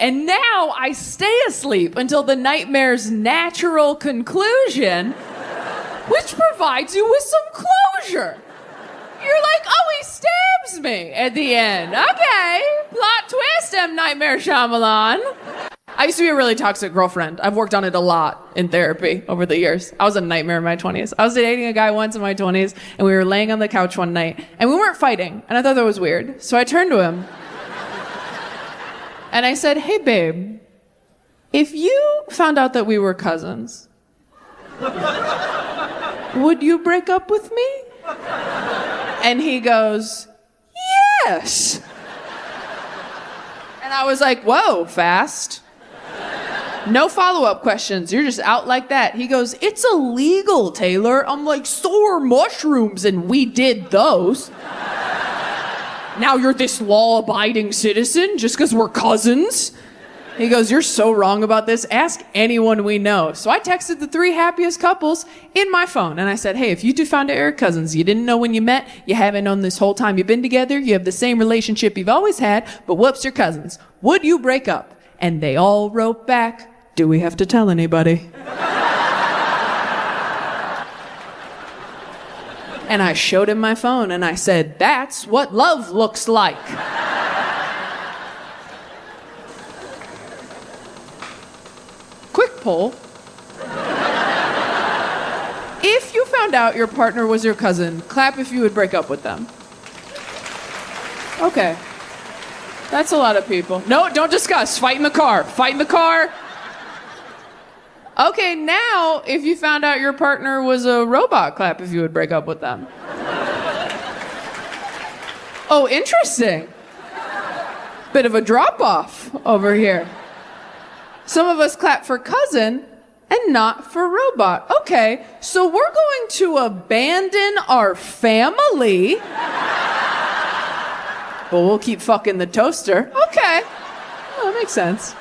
And now I stay asleep until the nightmare's natural conclusion, which provides you with some closure. You're like, oh, he stabs me at the end. Okay, plot twist, M. Nightmare Shyamalan. I used to be a really toxic girlfriend. I've worked on it a lot in therapy over the years. I was a nightmare in my 20s. I was dating a guy once in my 20s, and we were laying on the couch one night, and we weren't fighting, and I thought that was weird. So I turned to him, and I said, hey, babe, if you found out that we were cousins, would you break up with me? And he goes, yes. And I was like, whoa, fast. No follow-up questions. You're just out like that. He goes, it's illegal, Taylor. I'm like, so are mushrooms, and we did those. Now you're this law-abiding citizen just because we're cousins? He goes, you're so wrong about this. Ask anyone we know. So I texted the 3 happiest couples in my phone. And I said, hey, if you two found out you're cousins, you didn't know when you met, you haven't known this whole time you've been together, you have the same relationship you've always had, but whoops, you're cousins. Would you break up? And they all wrote back, do we have to tell anybody? And I showed him my phone and I said, that's what love looks like. Quick poll. If you found out your partner was your cousin, clap if you would break up with them. Okay. That's a lot of people. No, don't discuss. Fight in the car. Fight in the car. Okay, now, if you found out your partner was a robot, clap if you would break up with them. Oh, interesting. Bit of a drop-off over here. Some of us clap for cousin and not for robot. Okay, so we're going to abandon our family, but we'll keep fucking the toaster. Okay, well, that makes sense.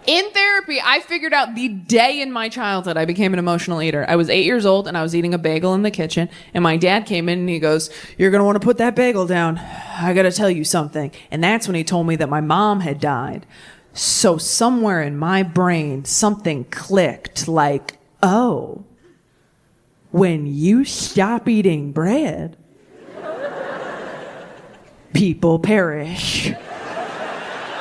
In therapy, I figured out the day in my childhood I became an emotional eater. I was 8 years old and I was eating a bagel in the kitchen, and my dad came in and he goes, you're gonna wanna put that bagel down. I gotta tell you something. And that's when he told me that my mom had died. So somewhere in my brain, something clicked like, oh, when you stop eating bread, people perish.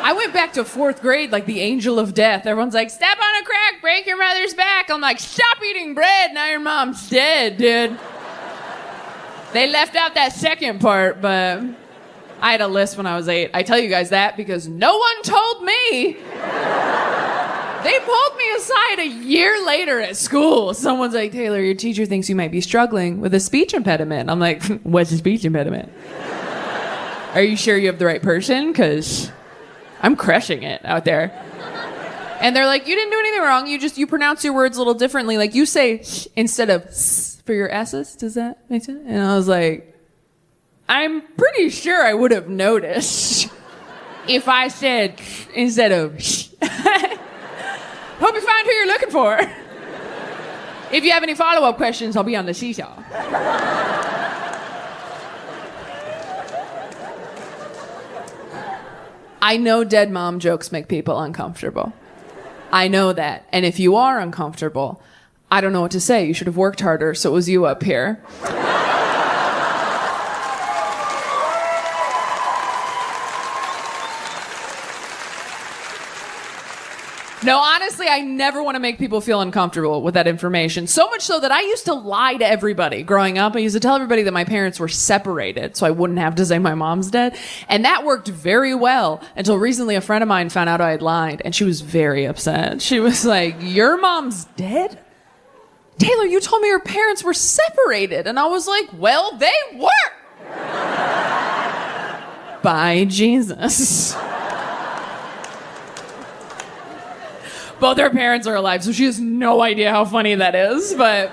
I went back to 4th grade like the angel of death. Everyone's like, step on a crack, break your mother's back. I'm like, stop eating bread, now your mom's dead, dude. They left out that second part, but I had a list when I was 8. I tell you guys that because no one told me. They pulled me aside a year later at school. Someone's like, Taylor, your teacher thinks you might be struggling with a speech impediment. I'm like, what's a speech impediment? Are you sure you have the right person? Because I'm crushing it out there. And they're like, you didn't do anything wrong. You pronounce your words a little differently. Like you say sh instead of s for your S's. Does that make sense? And I was like, I'm pretty sure I would have noticed if I said sh instead of sh. Hope you find who you're looking for. If you have any follow-up questions, I'll be on the seesaw. I know dead mom jokes make people uncomfortable. I know that. And if you are uncomfortable, I don't know what to say. You should have worked harder, so it was you up here. No, honestly, I never want to make people feel uncomfortable with that information. So much so that I used to lie to everybody growing up. I used to tell everybody that my parents were separated so I wouldn't have to say my mom's dead. And that worked very well until recently a friend of mine found out I had lied. And she was very upset. She was like, your mom's dead? Taylor, you told me your parents were separated. And I was like, well, they were. By Jesus. Both her parents are alive, so she has no idea how funny that is, but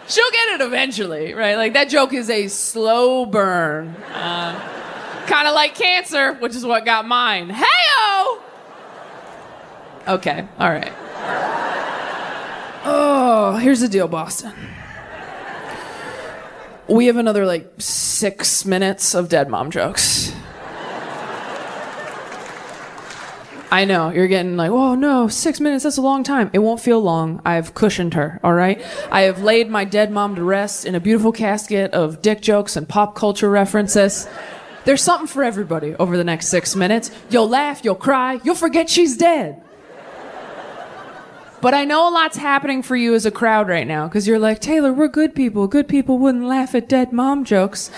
she'll get it eventually, right? Like, that joke is a slow burn. Kind of like cancer, which is what got mine. Hey-o! Okay, all right. Oh, here's the deal, Boston. We have another, 6 minutes of dead mom jokes. I know, you're getting like, oh no, 6 minutes, that's a long time. It won't feel long. I've cushioned her, all right? I have laid my dead mom to rest in a beautiful casket of dick jokes and pop culture references. There's something for everybody over the next 6 minutes. You'll laugh, you'll cry, you'll forget she's dead. But I know a lot's happening for you as a crowd right now, because you're like, Taylor, we're good people. Good people wouldn't laugh at dead mom jokes.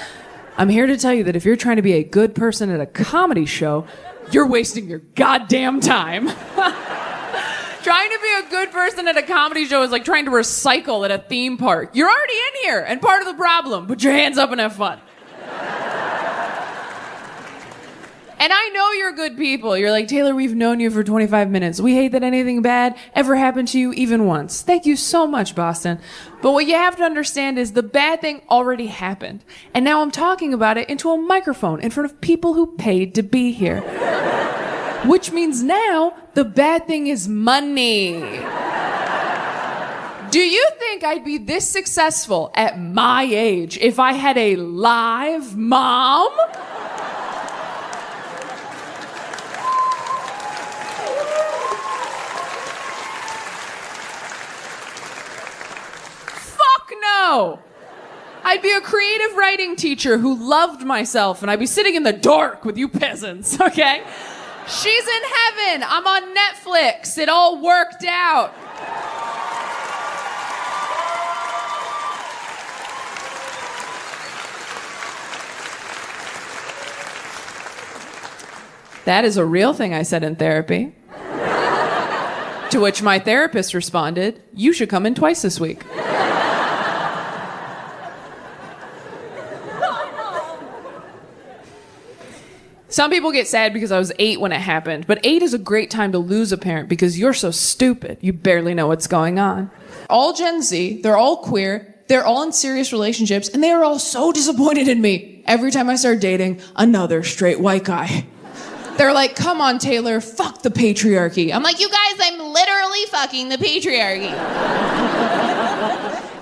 I'm here to tell you that if you're trying to be a good person at a comedy show, you're wasting your goddamn time. Trying to be a good person at a comedy show is like trying to recycle at a theme park. You're already in here and part of the problem. Put your hands up and have fun. And I know you're good people. You're like, Taylor, we've known you for 25 minutes. We hate that anything bad ever happened to you even once. Thank you so much, Boston. But what you have to understand is the bad thing already happened. And now I'm talking about it into a microphone in front of people who paid to be here. Which means now the bad thing is money. Do you think I'd be this successful at my age if I had a live mom? No. I'd be a creative writing teacher who loved myself, and I'd be sitting in the dark with you peasants, okay? She's in heaven. I'm on Netflix. It all worked out. That is a real thing I said in therapy. To which my therapist responded, you should come in twice this week. Some people get sad because I was 8 when it happened, but 8 is a great time to lose a parent because you're so stupid, you barely know what's going on. All Gen Z, they're all queer, they're all in serious relationships, and they are all so disappointed in me every time I start dating another straight white guy. They're like, come on, Taylor, fuck the patriarchy. I'm like, you guys, I'm literally fucking the patriarchy.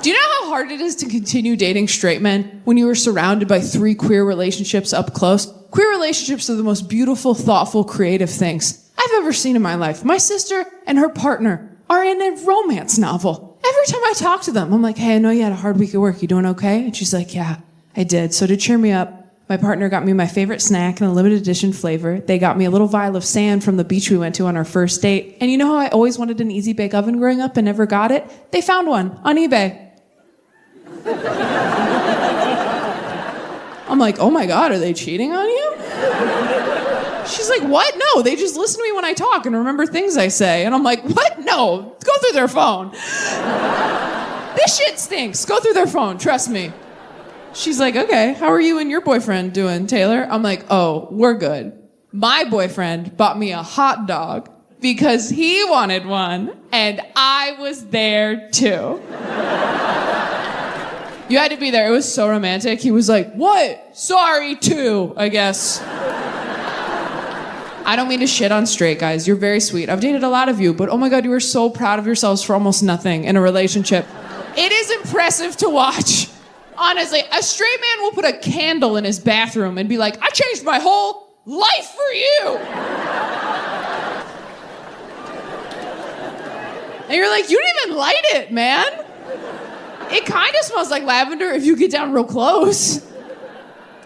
Do you know how hard it is to continue dating straight men when you are surrounded by 3 queer relationships up close? Queer relationships are the most beautiful, thoughtful, creative things I've ever seen in my life. My sister and her partner are in a romance novel. Every time I talk to them, I'm like, hey, I know you had a hard week at work. You doing okay? And she's like, yeah, I did. So to cheer me up, my partner got me my favorite snack in a limited edition flavor. They got me a little vial of sand from the beach we went to on our first date. And you know how I always wanted an easy bake oven growing up and never got it? They found one on eBay. I'm like, oh my God, are they cheating on you? She's like, what? No, they just listen to me when I talk and remember things I say. And I'm like, what? No, go through their phone. This shit stinks. Go through their phone, trust me. She's like, okay, how are you and your boyfriend doing, Taylor? I'm like, oh, we're good. My boyfriend bought me a hot dog because he wanted one, and I was there too. You had to be there. It was so romantic. He was like, what? Sorry, too, I guess. I don't mean to shit on straight guys. You're very sweet. I've dated a lot of you, but oh my God, you are so proud of yourselves for almost nothing in a relationship. It is impressive to watch. Honestly, a straight man will put a candle in his bathroom and be like, I changed my whole life for you. And you're like, you didn't even light it, man. It kind of smells like lavender if you get down real close.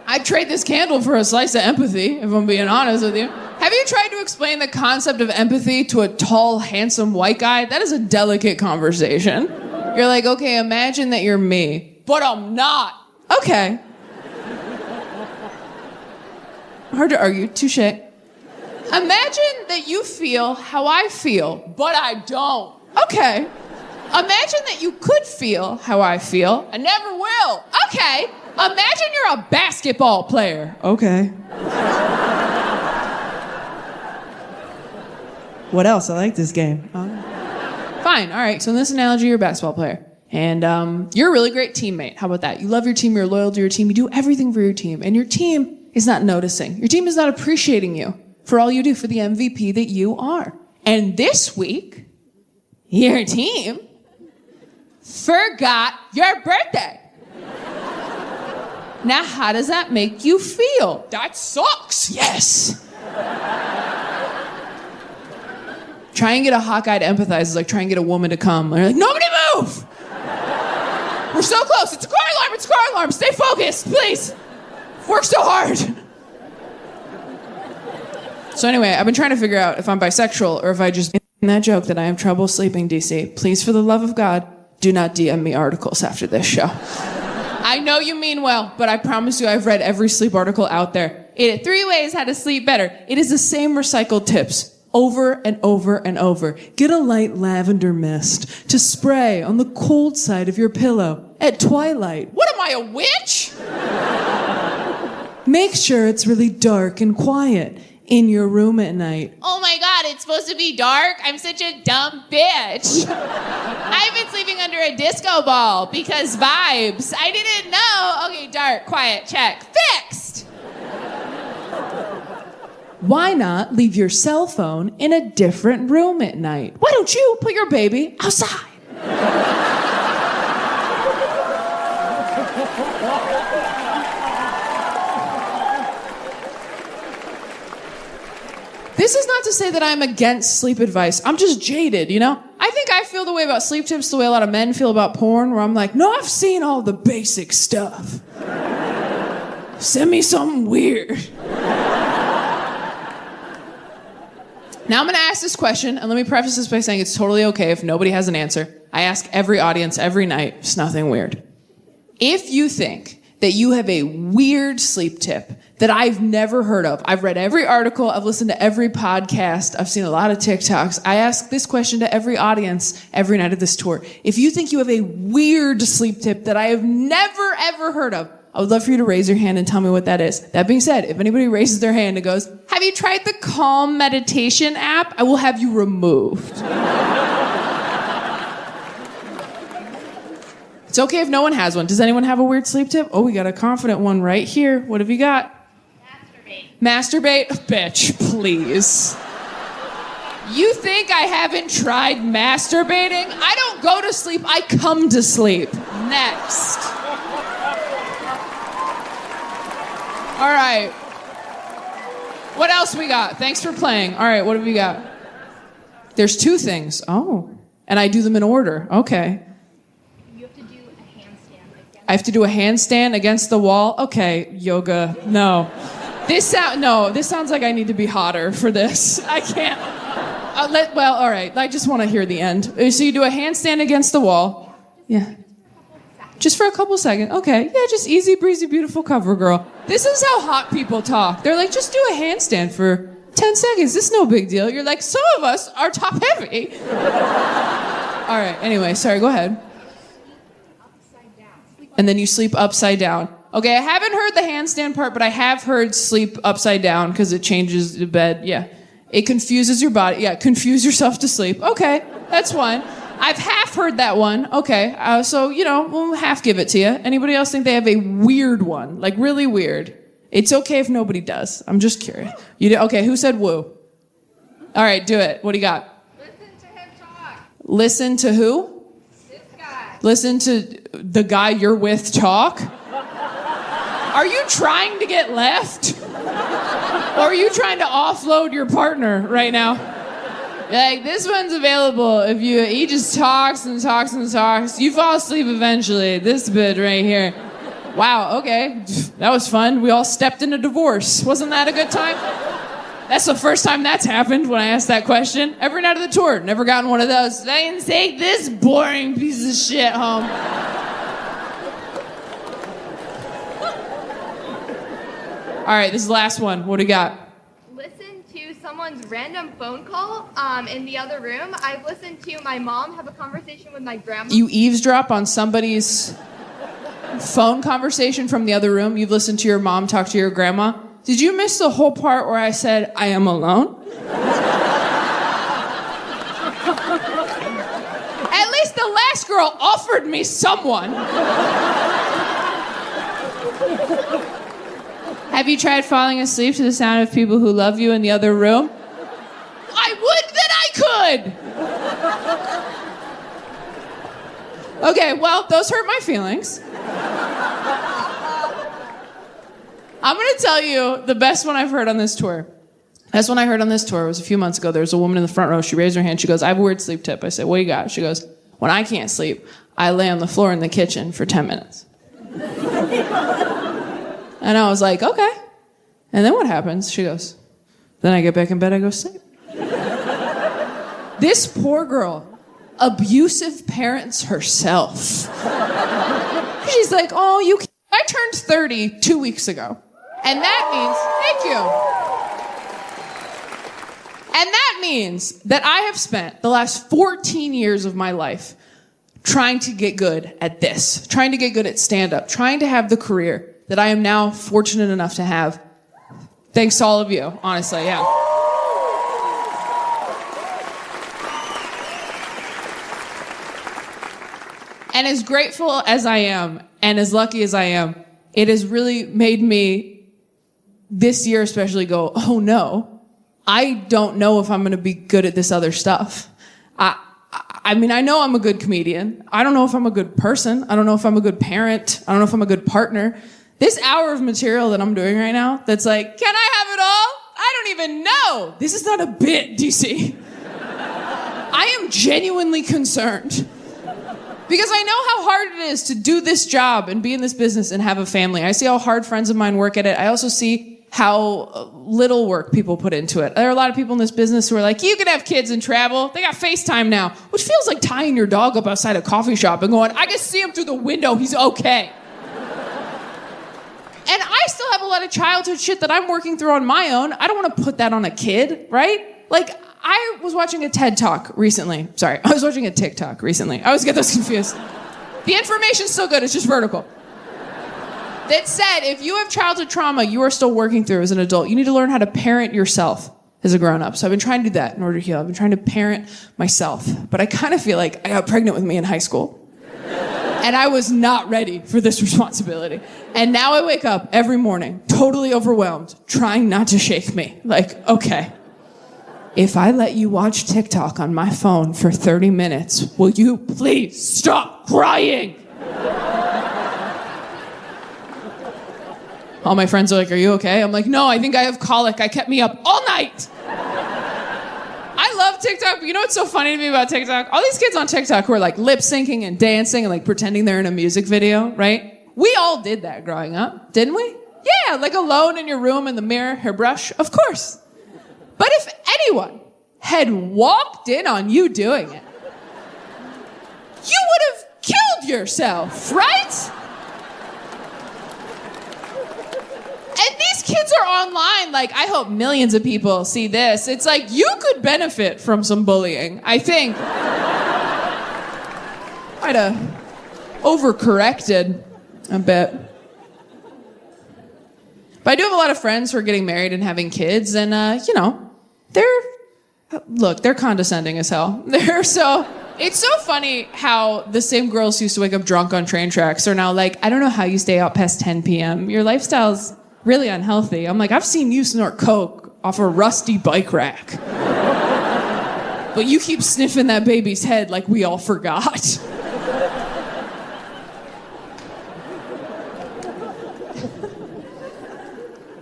I'd trade this candle for a slice of empathy, if I'm being honest with you. Have you tried to explain the concept of empathy to a tall, handsome white guy? That is a delicate conversation. You're like, okay, imagine that you're me, but I'm not. Okay. Hard to argue, touche. Imagine that you feel how I feel, but I don't. Okay. Imagine that you could feel how I feel. I never will. Okay. Imagine you're a basketball player. Okay. What else? I like this game. Fine. All right. So in this analogy, you're a basketball player. And you're a really great teammate. How about that? You love your team. You're loyal to your team. You do everything for your team. And your team is not noticing. Your team is not appreciating you for all you do, for the MVP that you are. And this week, your team forgot your birthday. Now, how does that make you feel? That sucks. Yes. Try and get a hot guy to empathize is like try and get a woman to come. They're like, nobody move! We're so close. It's a car alarm. It's a car alarm. Stay focused, please. Work so hard. So anyway, I've been trying to figure out if I'm bisexual or if I just in that joke that I have trouble sleeping, DC. Please, for the love of God, do not DM me articles after this show. I know you mean well, but I promise you I've read every sleep article out there. 3 ways how to sleep better. It is the same recycled tips. Over and over and over. Get a light lavender mist to spray on the cold side of your pillow at twilight. What am I, a witch? Make sure it's really dark and quiet in your room at night. Oh my God, it's supposed to be dark? I'm such a dumb bitch. I've been sleeping under a disco ball because vibes. I didn't know. Okay, dark, quiet, check. Fixed! Why not leave your cell phone in a different room at night? Why don't you put your baby outside? This is not to say that I'm against sleep advice. I'm just jaded, you know? I think I feel the way about sleep tips the way a lot of men feel about porn, where I'm like, no, I've seen all the basic stuff. Send me something weird. Now I'm going to ask this question, and let me preface this by saying it's totally okay if nobody has an answer. I ask every audience every night. It's nothing weird. If you think that you have a weird sleep tip that I've never heard of, I've read every article, I've listened to every podcast, I've seen a lot of TikToks, I ask this question to every audience every night of this tour. If you think you have a weird sleep tip that I have never, ever heard of, I would love for you to raise your hand and tell me what that is. That being said, if anybody raises their hand and goes, have you tried the Calm meditation app? I will have you removed. It's okay if no one has one. Does anyone have a weird sleep tip? Oh, we got a confident one right here. What have you got? Masturbate? Bitch, please. You think I haven't tried masturbating? I don't go to sleep, I come to sleep. Next. All right. What else we got? Thanks for playing. All right, what have we got? There's 2 things. Oh. And I do them in order. Okay. You have to do a handstand. I have to do a handstand against the wall? Okay, yoga. No. This sounds like I need to be hotter for this. I can't. All right. I just want to hear the end. So you do a handstand against the wall. Yeah. Just for a couple seconds. Okay. Yeah, just easy breezy, beautiful cover girl. This is how hot people talk. They're like, just do a handstand for 10 seconds. This is no big deal. You're like, some of us are top heavy. All right. Anyway, sorry. Go ahead. Upside down. And then you sleep upside down. Okay, I haven't heard the handstand part, but I have heard sleep upside down because it changes the bed. Yeah. It confuses your body. Yeah, confuse yourself to sleep. Okay, that's one. I've half heard that one. Okay, so, we'll half give it to you. Anybody else think they have a weird one? Like, really weird? It's okay if nobody does. I'm just curious. You do? Okay, who said woo? All right, do it. What do you got? Listen to him talk. Listen to who? This guy. Listen to the guy you're with talk? Are you trying to get left? Or are you trying to offload your partner right now? Like, this one's available if he just talks and talks and talks. You fall asleep eventually. This bit right here. Wow, okay. That was fun. We all stepped in a divorce. Wasn't that a good time? That's the first time that's happened when I asked that question. Every night of the tour. Never gotten one of those. I can take this boring piece of shit home. All right, this is the last one. What do you got? Listen to someone's random phone call in the other room. I've listened to my mom have a conversation with my grandma. You eavesdrop on somebody's phone conversation from the other room? You've listened to your mom talk to your grandma? Did you miss the whole part where I said, I am alone? At least the last girl offered me someone. Have you tried falling asleep to the sound of people who love you in the other room? I would that I could! Okay, well, those hurt my feelings. I'm gonna tell you the best one I've heard on this tour. That's when I heard on this tour. It was a few months ago. There was a woman in the front row. She raised her hand. She goes, I have a weird sleep tip. I said, what do you got? She goes, when I can't sleep, I lay on the floor in the kitchen for 10 minutes. And I was like, okay. And then what happens? She goes, then I get back in bed, I go sleep. This poor girl, abusive parents herself. She's like, oh, I turned 30 2 weeks ago. And that means, thank you. And that means that I have spent the last 14 years of my life trying to get good at this, trying to get good at stand-up, trying to have the career that I am now fortunate enough to have. Thanks to all of you, honestly, yeah. And as grateful as I am, and as lucky as I am, it has really made me, this year especially, go, oh no, I don't know if I'm going to be good at this other stuff. I mean, I know I'm a good comedian. I don't know if I'm a good person. I don't know if I'm a good parent. I don't know if I'm a good partner. This hour of material that I'm doing right now, that's like, can I have it all? I don't even know. This is not a bit, DC. I am genuinely concerned. Because I know how hard it is to do this job and be in this business and have a family. I see how hard friends of mine work at it. I also see how little work people put into it. There are a lot of people in this business who are like, you can have kids and travel. They got FaceTime now, which feels like tying your dog up outside a coffee shop and going, I can see him through the window. He's okay. And I still have a lot of childhood shit that I'm working through on my own. I don't want to put that on a kid, right? Like, I was watching a TED Talk recently. Sorry, I was watching a TikTok recently. I always get those confused. The information's still good, it's just vertical. That said, if you have childhood trauma you are still working through as an adult, you need to learn how to parent yourself as a grown-up. So I've been trying to do that in order to heal. I've been trying to parent myself. But I kind of feel like I got pregnant with me in high school. And I was not ready for this responsibility. And now I wake up every morning, totally overwhelmed, trying not to shake me. Like, okay, if I let you watch TikTok on my phone for 30 minutes, will you please stop crying? All my friends are like, are you okay? I'm like, no, I think I have colic. I kept me up all night. I love TikTok, but you know what's so funny to me about TikTok? All these kids on TikTok who are like lip syncing and dancing and like pretending they're in a music video, right? We all did that growing up, didn't we? Yeah, like alone in your room in the mirror, hairbrush, of course. But if anyone had walked in on you doing it, you would have killed yourself, right? And these kids are online, like, I hope millions of people see this. It's like, you could benefit from some bullying, I think. Might have overcorrected a bit. But I do have a lot of friends who are getting married and having kids, and, you know, they're condescending as hell. It's so funny how the same girls who used to wake up drunk on train tracks are now like, I don't know how you stay out past 10 p.m. Your lifestyle's really unhealthy. I'm like, I've seen you snort coke off a rusty bike rack. But you keep sniffing that baby's head like we all forgot.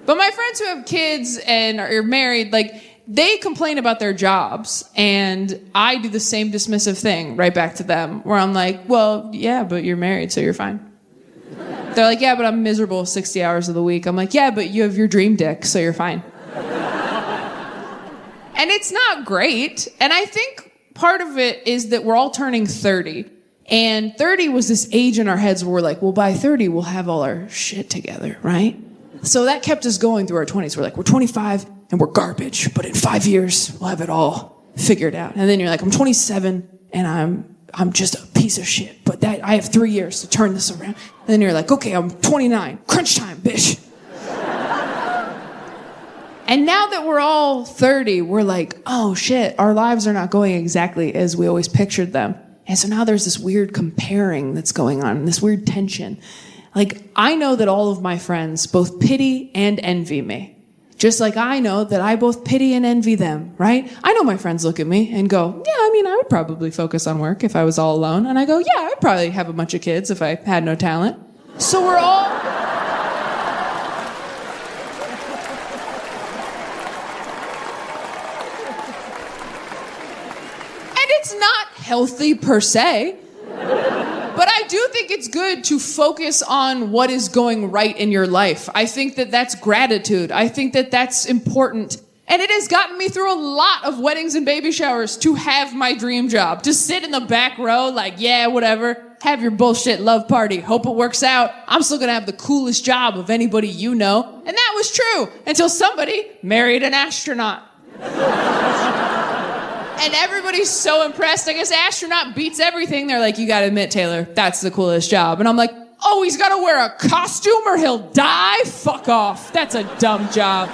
But my friends who have kids and are married, like, they complain about their jobs, and I do the same dismissive thing right back to them, where I'm like, well, yeah, but you're married, so you're fine. They're like, yeah, but I'm miserable 60 hours of the week. I'm like, yeah, but you have your dream dick, so you're fine. And it's not great. And I think part of it is that we're all turning 30. And 30 was this age in our heads where we're like, well, by 30, we'll have all our shit together, right? So that kept us going through our 20s. We're like, we're 25 and we're garbage, but in 5 years, we'll have it all figured out. And then you're like, I'm 27 and I'm just a piece of shit, but that I have 3 years to turn this around. And then you're like, okay, I'm 29, crunch time, bitch. And now that we're all 30, we're like, oh shit, our lives are not going exactly as we always pictured them. And so now there's this weird comparing that's going on, this weird tension. Like, I know that all of my friends both pity and envy me. Just like I know that I both pity and envy them, right? I know my friends look at me and go, yeah, I mean, I would probably focus on work if I was all alone. And I go, yeah, I'd probably have a bunch of kids if I had no talent. So we're all... it's not healthy per se. But I do think it's good to focus on what is going right in your life. I think that that's gratitude. I think that that's important. And it has gotten me through a lot of weddings and baby showers to have my dream job. To sit in the back row like, yeah, whatever. Have your bullshit love party. Hope it works out. I'm still gonna have the coolest job of anybody you know. And that was true until somebody married an astronaut. And everybody's so impressed. I guess astronaut beats everything. They're like, you gotta admit, Taylor, that's the coolest job. And I'm like, oh, he's gotta wear a costume or he'll die? Fuck off. That's a dumb job.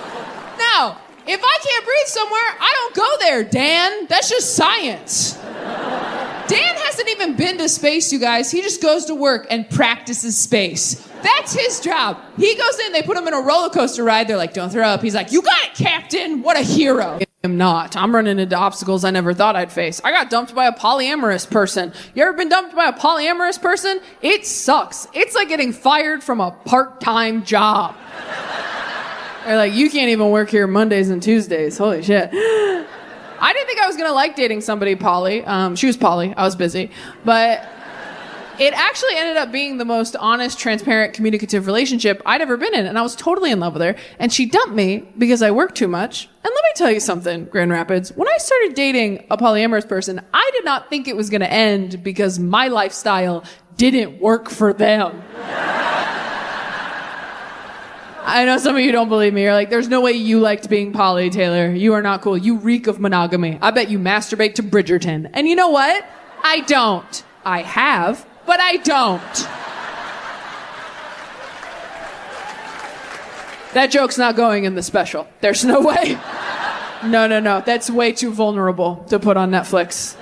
Now, if I can't breathe somewhere, I don't go there, Dan. That's just science. Dan hasn't even been to space, you guys. He just goes to work and practices space. That's his job. He goes in, they put him in a roller coaster ride. They're like, don't throw up. He's like, you got it, Captain. What a hero. I'm not. I'm running into obstacles I never thought I'd face. I got dumped by a polyamorous person. You ever been dumped by a polyamorous person? It sucks. It's like getting fired from a part-time job. They're like, you can't even work here Mondays and Tuesdays. Holy shit. I didn't think I was going to like dating somebody poly. She was poly. I was busy. But it actually ended up being the most honest, transparent, communicative relationship I'd ever been in. And I was totally in love with her. And she dumped me because I worked too much. And let me tell you something, Grand Rapids. When I started dating a polyamorous person, I did not think it was going to end because my lifestyle didn't work for them. I know some of you don't believe me. You're like, there's no way you liked being poly, Taylor. You are not cool. You reek of monogamy. I bet you masturbate to Bridgerton. And you know what? I don't. I have, but I don't. That joke's not going in the special. There's no way. No. That's way too vulnerable to put on Netflix.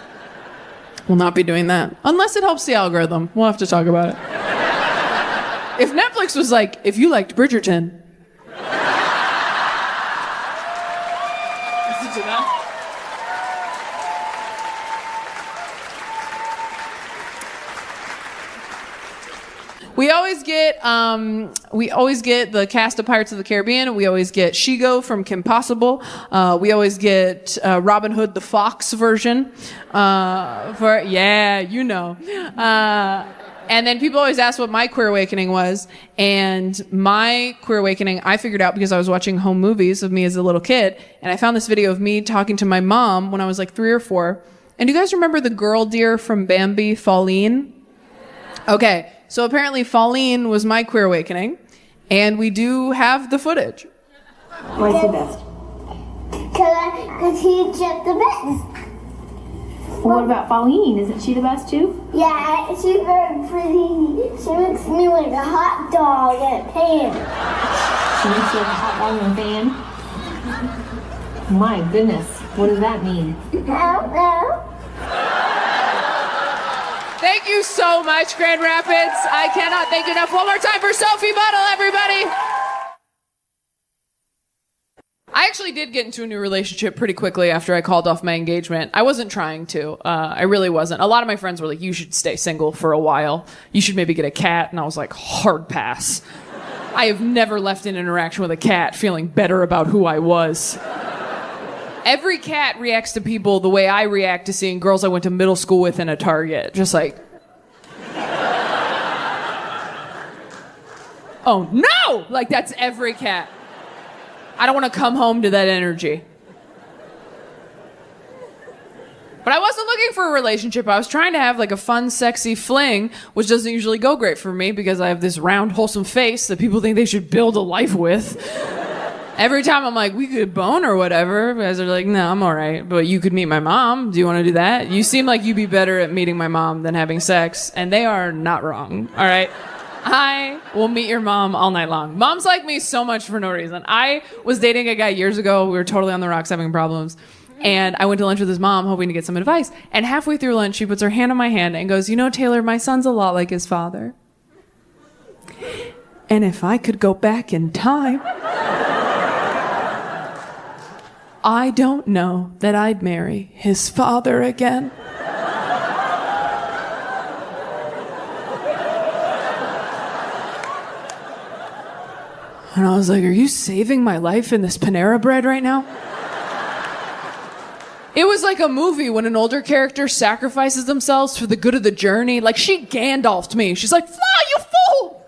We'll not be doing that. Unless it helps the algorithm. We'll have to talk about it. If Netflix was like, if you liked Bridgerton. Listen to that. We always get the cast of Pirates of the Caribbean. We always get Shigo from Kim Possible. We always get Robin Hood the Fox version. And then people always ask what my queer awakening was. And my queer awakening, I figured out because I was watching home movies of me as a little kid. And I found this video of me talking to my mom when I was like 3 or 4. And do you guys remember the girl deer from Bambi, Pauline? Okay, so apparently Pauline was my queer awakening. And we do have the footage. Why is he best? Because he's just the best. Well, what about Pauline? Isn't she the best too? Yeah, she's very pretty. She makes me like a hot dog in a pan. She makes you like a hot dog in a pan? My goodness, what does that mean? I don't know. Thank you so much, Grand Rapids. I cannot thank you enough. One more time for Sophie Buttle, everybody. I actually did get into a new relationship pretty quickly after I called off my engagement. I wasn't trying to. I really wasn't. A lot of my friends were like, you should stay single for a while. You should maybe get a cat. And I was like, hard pass. I have never left an interaction with a cat feeling better about who I was. Every cat reacts to people the way I react to seeing girls I went to middle school with in a Target. Just like, oh no! Like that's every cat. I don't want to come home to that energy. But I wasn't looking for a relationship. I was trying to have like a fun, sexy fling, which doesn't usually go great for me because I have this round, wholesome face that people think they should build a life with. Every time I'm like, we could bone or whatever, guys are like, no, I'm all right. But you could meet my mom. Do you want to do that? You seem like you'd be better at meeting my mom than having sex. And they are not wrong. All right? I will meet your mom all night long. Moms like me so much for no reason. I was dating a guy years ago. We were totally on the rocks having problems. And I went to lunch with his mom hoping to get some advice. And halfway through lunch, she puts her hand on my hand and goes, you know, Taylor, my son's a lot like his father. And if I could go back in time, I don't know that I'd marry his father again. And I was like, are you saving my life in this Panera Bread right now? It was like a movie when an older character sacrifices themselves for the good of the journey. Like, she Gandalfed me. She's like, fly, you fool!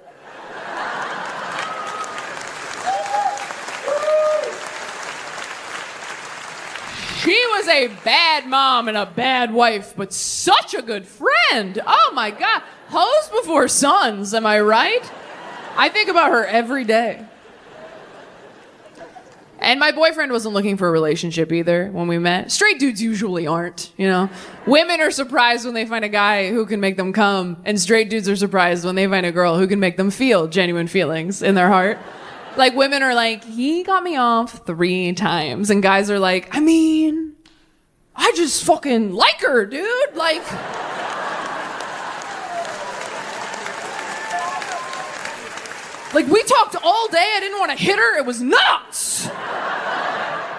She was a bad mom and a bad wife, but such a good friend. Oh my God. Hoes before sons, am I right? I think about her every day. And my boyfriend wasn't looking for a relationship either when we met. Straight dudes usually aren't, you know? Women are surprised when they find a guy who can make them come, and straight dudes are surprised when they find a girl who can make them feel genuine feelings in their heart. Like, women are like, he got me off 3 times, and guys are like, I mean, I just fucking like her, dude. Like... Like, we talked all day. I didn't want to hit her. It was nuts.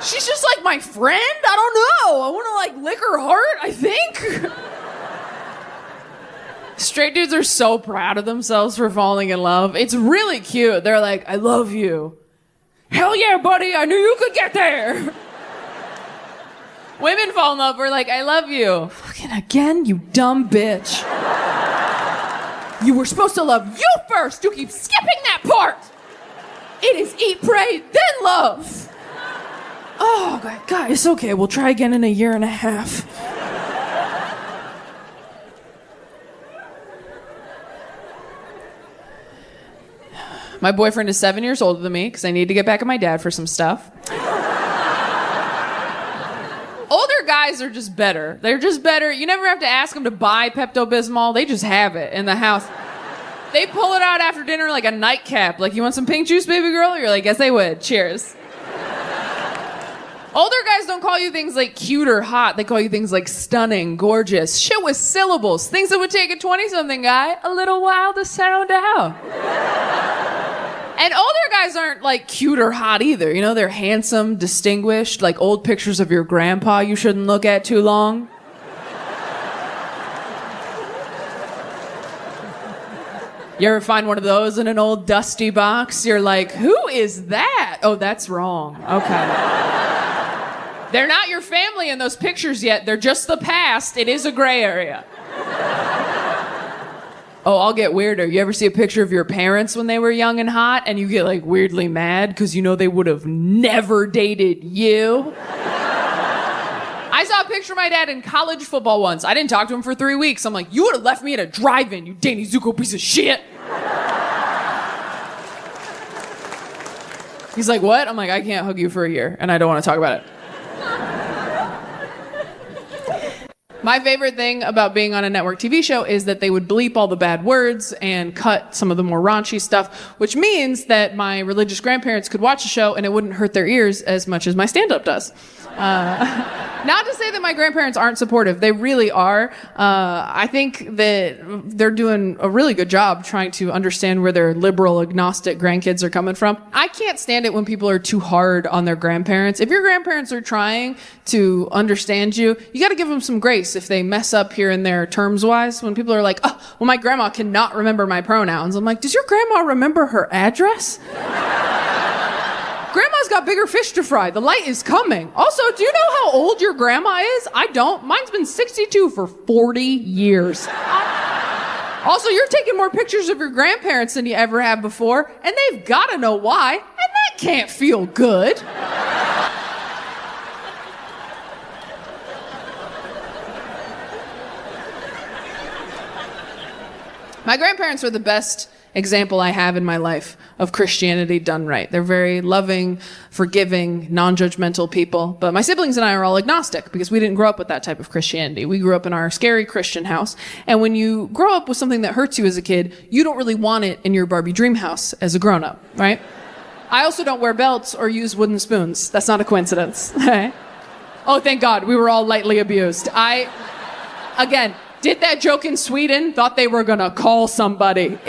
She's just like my friend. I don't know. I want to like lick her heart, I think. Straight dudes are so proud of themselves for falling in love. It's really cute. They're like, I love you. Hell yeah, buddy. I knew you could get there. Women fall in love. We're like, I love you. Fucking again, you dumb bitch. You were supposed to love you first. You keep skipping that part. It is eat, pray, then love. Oh, God, it's okay. We'll try again in a year and a half. My boyfriend is 7 years older than me because I need to get back at my dad for some stuff. Older guys are just better. They're just better. You never have to ask them to buy Pepto-Bismol. They just have it in the house. They pull it out after dinner like a nightcap. Like, you want some pink juice, baby girl? You're like, yes, they would. Cheers. Older guys don't call you things like cute or hot. They call you things like stunning, gorgeous, shit with syllables. Things that would take a 20-something guy a little while to settle down. And older guys aren't, like, cute or hot either. You know, they're handsome, distinguished, like old pictures of your grandpa you shouldn't look at too long. You ever find one of those in an old dusty box? You're like, who is that? Oh, that's wrong. Okay. They're not your family in those pictures yet. They're just the past. It is a gray area. Oh, I'll get weirder. You ever see a picture of your parents when they were young and hot and you get like weirdly mad because you know they would have never dated you? I saw a picture of my dad in college football once. I didn't talk to him for 3 weeks. I'm like, you would have left me at a drive-in, you Danny Zuko piece of shit. He's like, what? I'm like, I can't hug you for a year and I don't want to talk about it. My favorite thing about being on a network TV show is that they would bleep all the bad words and cut some of the more raunchy stuff, which means that my religious grandparents could watch the show and it wouldn't hurt their ears as much as my stand-up does. Not to say that my grandparents aren't supportive. They really are. I think that they're doing a really good job trying to understand where their liberal, agnostic grandkids are coming from. I can't stand it when people are too hard on their grandparents. If your grandparents are trying to understand you, you got to give them some grace if they mess up here and there terms-wise. When people are like, oh, well, my grandma cannot remember my pronouns. I'm like, does your grandma remember her address? Grandma's got bigger fish to fry. The light is coming. Also, do you know how old your grandma is? I don't. Mine's been 62 for 40 years. Also, you're taking more pictures of your grandparents than you ever have before, and they've got to know why, and that can't feel good. My grandparents were the best example I have in my life of Christianity done right. They're very loving, forgiving, non-judgmental people. But my siblings and I are all agnostic because we didn't grow up with that type of Christianity. We grew up in our scary Christian house. And when you grow up with something that hurts you as a kid, you don't really want it in your Barbie dream house as a grown-up, right? I also don't wear belts or use wooden spoons. That's not a coincidence. Oh, thank God. We were all lightly abused. Again, did that joke in Sweden, thought they were gonna call somebody.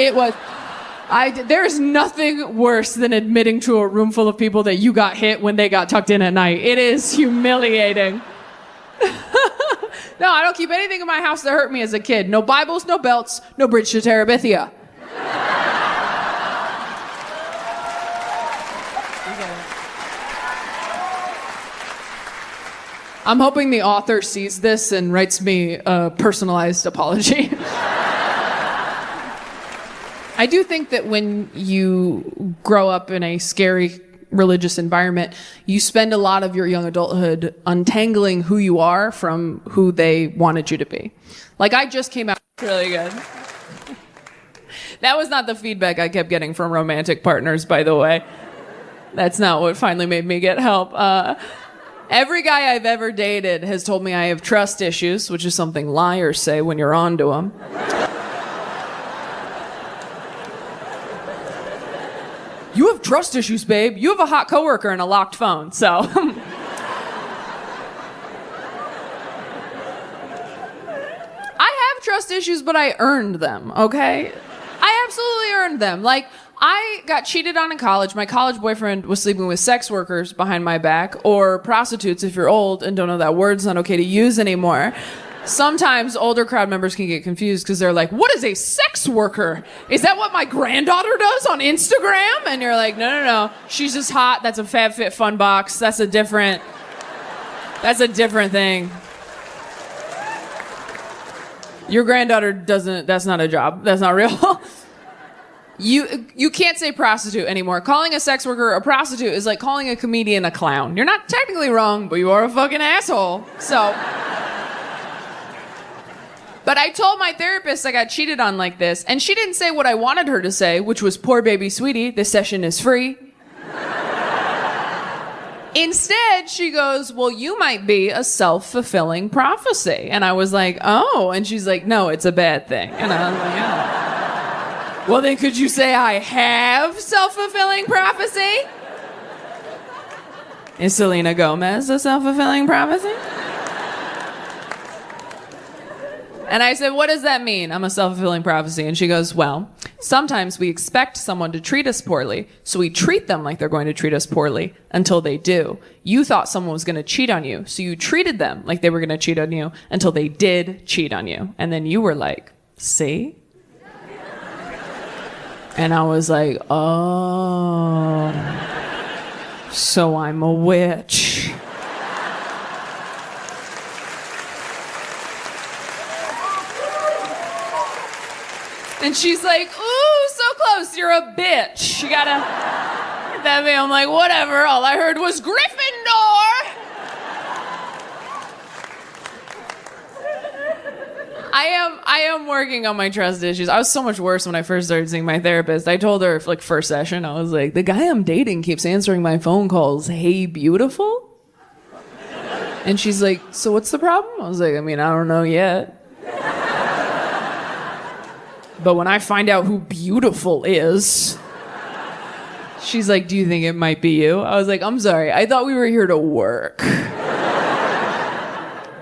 There's nothing worse than admitting to a room full of people that you got hit when they got tucked in at night. It is humiliating. No, I don't keep anything in my house that hurt me as a kid. No Bibles, no belts, no bridge to Terabithia. I'm hoping the author sees this and writes me a personalized apology. I do think that when you grow up in a scary religious environment, you spend a lot of your young adulthood untangling who you are from who they wanted you to be. Like, I just came out really good. That was not the feedback I kept getting from romantic partners, by the way. That's not what finally made me get help. Every guy I've ever dated has told me I have trust issues, which is something liars say when you're onto them. You have trust issues, babe. You have a hot coworker and a locked phone, so. I have trust issues, but I earned them, okay? I absolutely earned them. Like, I got cheated on in college. My college boyfriend was sleeping with sex workers behind my back, or prostitutes if you're old and don't know that word's not okay to use anymore. Sometimes older crowd members can get confused because they're like, what is a sex worker? Is that what my granddaughter does on Instagram? And you're like, no. She's just hot. That's a FabFitFun box. That's a different thing. Your granddaughter that's not a job. That's not real. You can't say prostitute anymore. Calling a sex worker a prostitute is like calling a comedian a clown. You're not technically wrong, but you are a fucking asshole. So. But I told my therapist I got cheated on like this, and she didn't say what I wanted her to say, which was, poor baby sweetie, this session is free. Instead, she goes, well, you might be a self-fulfilling prophecy. And I was like, oh. And she's like, no, it's a bad thing. And I was like, oh. Well, then could you say I have self-fulfilling prophecy? Is Selena Gomez a self-fulfilling prophecy? And I said, what does that mean? I'm a self-fulfilling prophecy. And she goes, well, sometimes we expect someone to treat us poorly, so we treat them like they're going to treat us poorly until they do. You thought someone was going to cheat on you, so you treated them like they were going to cheat on you until they did cheat on you. And then you were like, see? And I was like, oh, so I'm a witch. And she's like, ooh, so close, you're a bitch. You gotta get that me. I'm like, whatever, all I heard was Gryffindor. I am working on my trust issues. I was so much worse when I first started seeing my therapist. I told her, like, first session, I was like, the guy I'm dating keeps answering my phone calls, hey, beautiful? And she's like, so what's the problem? I was like, I mean, I don't know yet. But when I find out who beautiful is, she's like, do you think it might be you? I was like, I'm sorry, I thought we were here to work.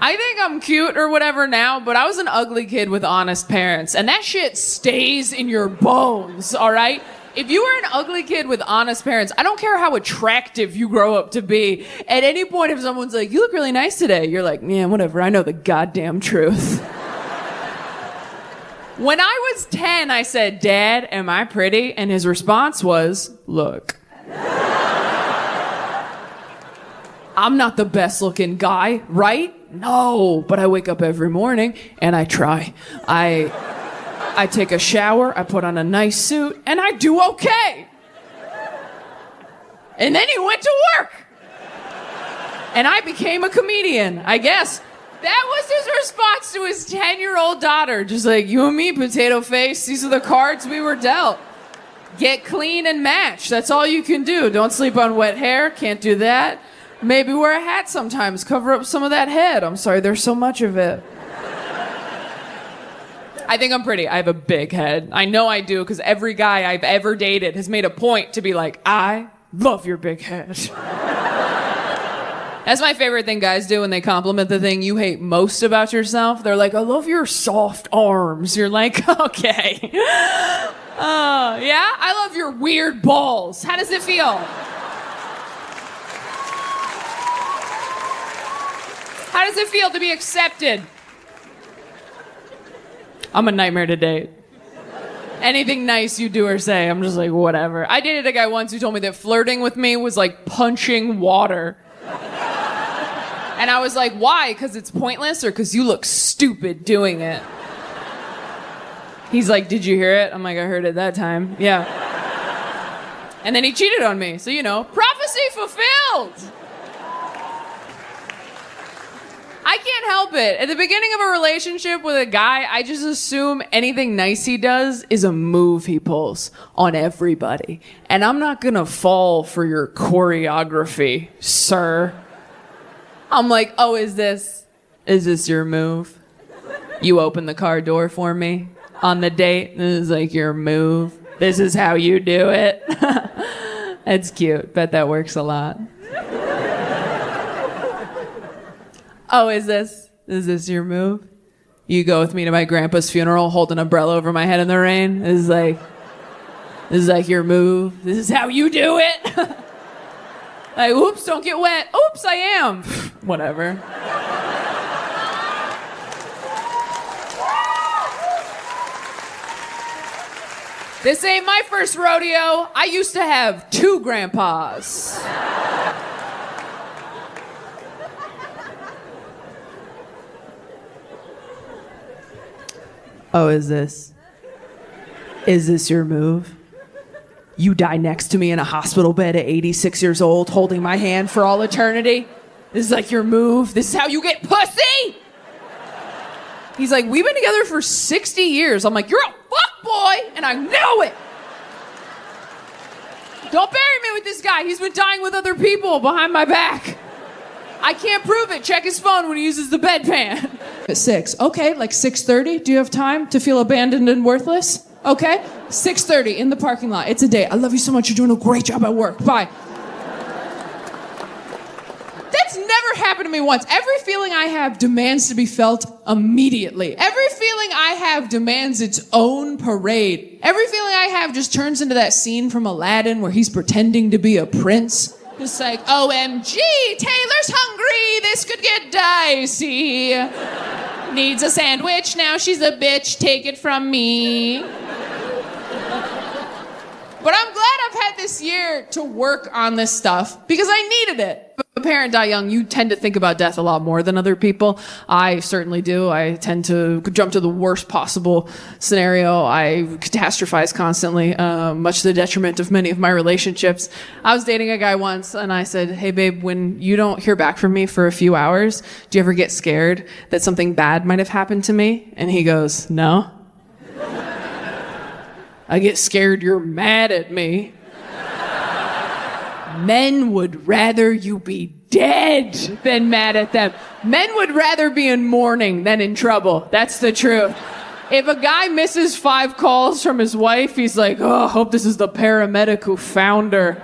I think I'm cute or whatever now, but I was an ugly kid with honest parents, and that shit stays in your bones, all right? If you were an ugly kid with honest parents, I don't care how attractive you grow up to be. At any point, if someone's like, you look really nice today, you're like, yeah, whatever, I know the goddamn truth. When I was 10, I said, Dad, am I pretty? And his response was, look. I'm not the best looking guy, right? No, but I wake up every morning and I try. I take a shower, I put on a nice suit, and I do okay. And then he went to work. And I became a comedian, I guess. That was his response to his 10-year-old daughter. Just like, you and me, potato face. These are the cards we were dealt. Get clean and match. That's all you can do. Don't sleep on wet hair. Can't do that. Maybe wear a hat sometimes. Cover up some of that head. I'm sorry, there's so much of it. I think I'm pretty. I have a big head. I know I do, because every guy I've ever dated has made a point to be like, I love your big head. That's my favorite thing guys do when they compliment the thing you hate most about yourself. They're like, I love your soft arms. You're like, okay. Yeah? I love your weird balls. How does it feel? How does it feel to be accepted? I'm a nightmare to date. Anything nice you do or say, I'm just like, whatever. I dated a guy once who told me that flirting with me was like punching water. And I was like, why? Because it's pointless or because you look stupid doing it? He's like, did you hear it? I'm like, I heard it that time. Yeah. And then he cheated on me. So, prophecy fulfilled. I can't help it. At the beginning of a relationship with a guy, I just assume anything nice he does is a move he pulls on everybody. And I'm not gonna fall for your choreography, sir. I'm like, oh, is this your move? You open the car door for me on the date? This is like your move. This is how you do it. It's cute. Bet that works a lot. Oh, is this your move? You go with me to my grandpa's funeral, hold an umbrella over my head in the rain? This is like your move. This is how you do it. Like, oops, don't get wet. Oops, I am. Whatever. This ain't my first rodeo. I used to have 2 grandpas. Oh, is this your move? You die next to me in a hospital bed at 86 years old, holding my hand for all eternity? This is like your move? This is how you get pussy? He's like, we've been together for 60 years. I'm like, you're a fuckboy, and I know it. Don't bury me with this guy. He's been dying with other people behind my back. I can't prove it. Check his phone when he uses the bedpan. At 6. Okay, like 6:30. Do you have time to feel abandoned and worthless? Okay. 6:30 in the parking lot. It's a date. I love you so much. You're doing a great job at work. Bye. That's never happened to me once. Every feeling I have demands to be felt immediately. Every feeling I have demands its own parade. Every feeling I have just turns into that scene from Aladdin where he's pretending to be a prince. It's like, OMG, Taylor's hungry. This could get dicey. Needs a sandwich. Now she's a bitch. Take it from me. But I'm glad I've had this year to work on this stuff because I needed it. A parent die young, you tend to think about death a lot more than other people. I certainly do. I tend to jump to the worst possible scenario. I catastrophize constantly, much to the detriment of many of my relationships. I was dating a guy once and I said, hey babe, when you don't hear back from me for a few hours, do you ever get scared that something bad might have happened to me? And he goes, no. I get scared you're mad at me. Men would rather you be dead than mad at them. Men would rather be in mourning than in trouble. That's the truth. If a guy misses 5 calls from his wife, he's like, oh, I hope this is the paramedic who found her.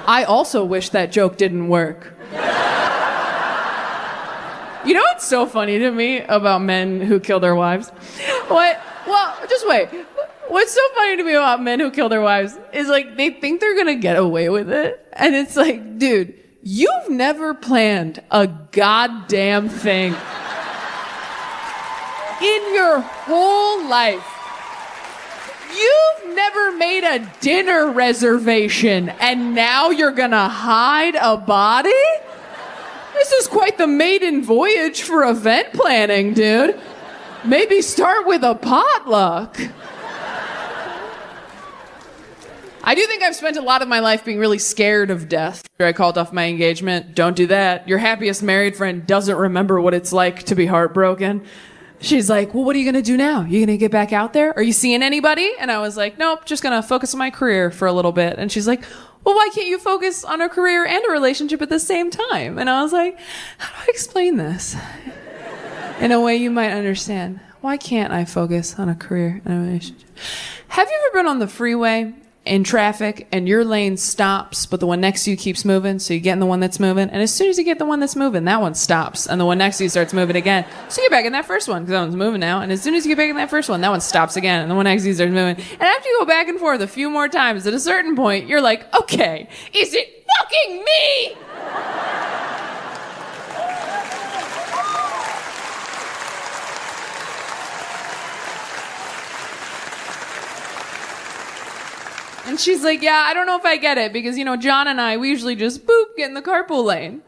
I also wish that joke didn't work. You know what's so funny to me about men who kill their wives? What? Well, just wait. What's so funny to me about men who kill their wives is like they think they're gonna get away with it. And it's like, dude, you've never planned a goddamn thing in your whole life. You've never made a dinner reservation and now you're gonna hide a body? This is quite the maiden voyage for event planning, dude. Maybe start with a potluck. I do think I've spent a lot of my life being really scared of death. I called off my engagement. Don't do that. Your happiest married friend doesn't remember what it's like to be heartbroken. She's like, well, what are you going to do now? You going to get back out there? Are you seeing anybody? And I was like, nope, just going to focus on my career for a little bit. And she's like, well, why can't you focus on a career and a relationship at the same time? And I was like, how do I explain this in a way you might understand? Why can't I focus on a career and a relationship? Have you ever been on the freeway in traffic and your lane stops, but the one next to you keeps moving, so you get in the one that's moving, and as soon as you get the one that's moving, that one stops, and the one next to you starts moving again. So you get back in that first one, because that one's moving now, and as soon as you get back in that first one, that one stops again, and the one next to you starts moving. And after you go back and forth a few more times, at a certain point, you're like, okay, is it fucking me? And And she's like, yeah, I don't know if I get it because, John and I, we usually just get in the carpool lane.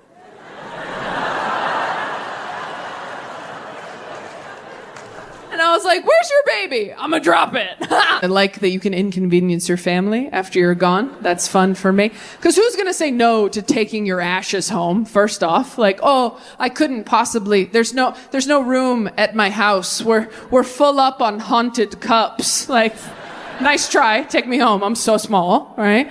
And I was like, where's your baby? I'm gonna drop it. I like that you can inconvenience your family after you're gone. That's fun for me. Because who's gonna say no to taking your ashes home, first off? Like, oh, I couldn't possibly, there's no room at my house. We're full up on haunted cups. Like, nice try, take me home. I'm so small, right?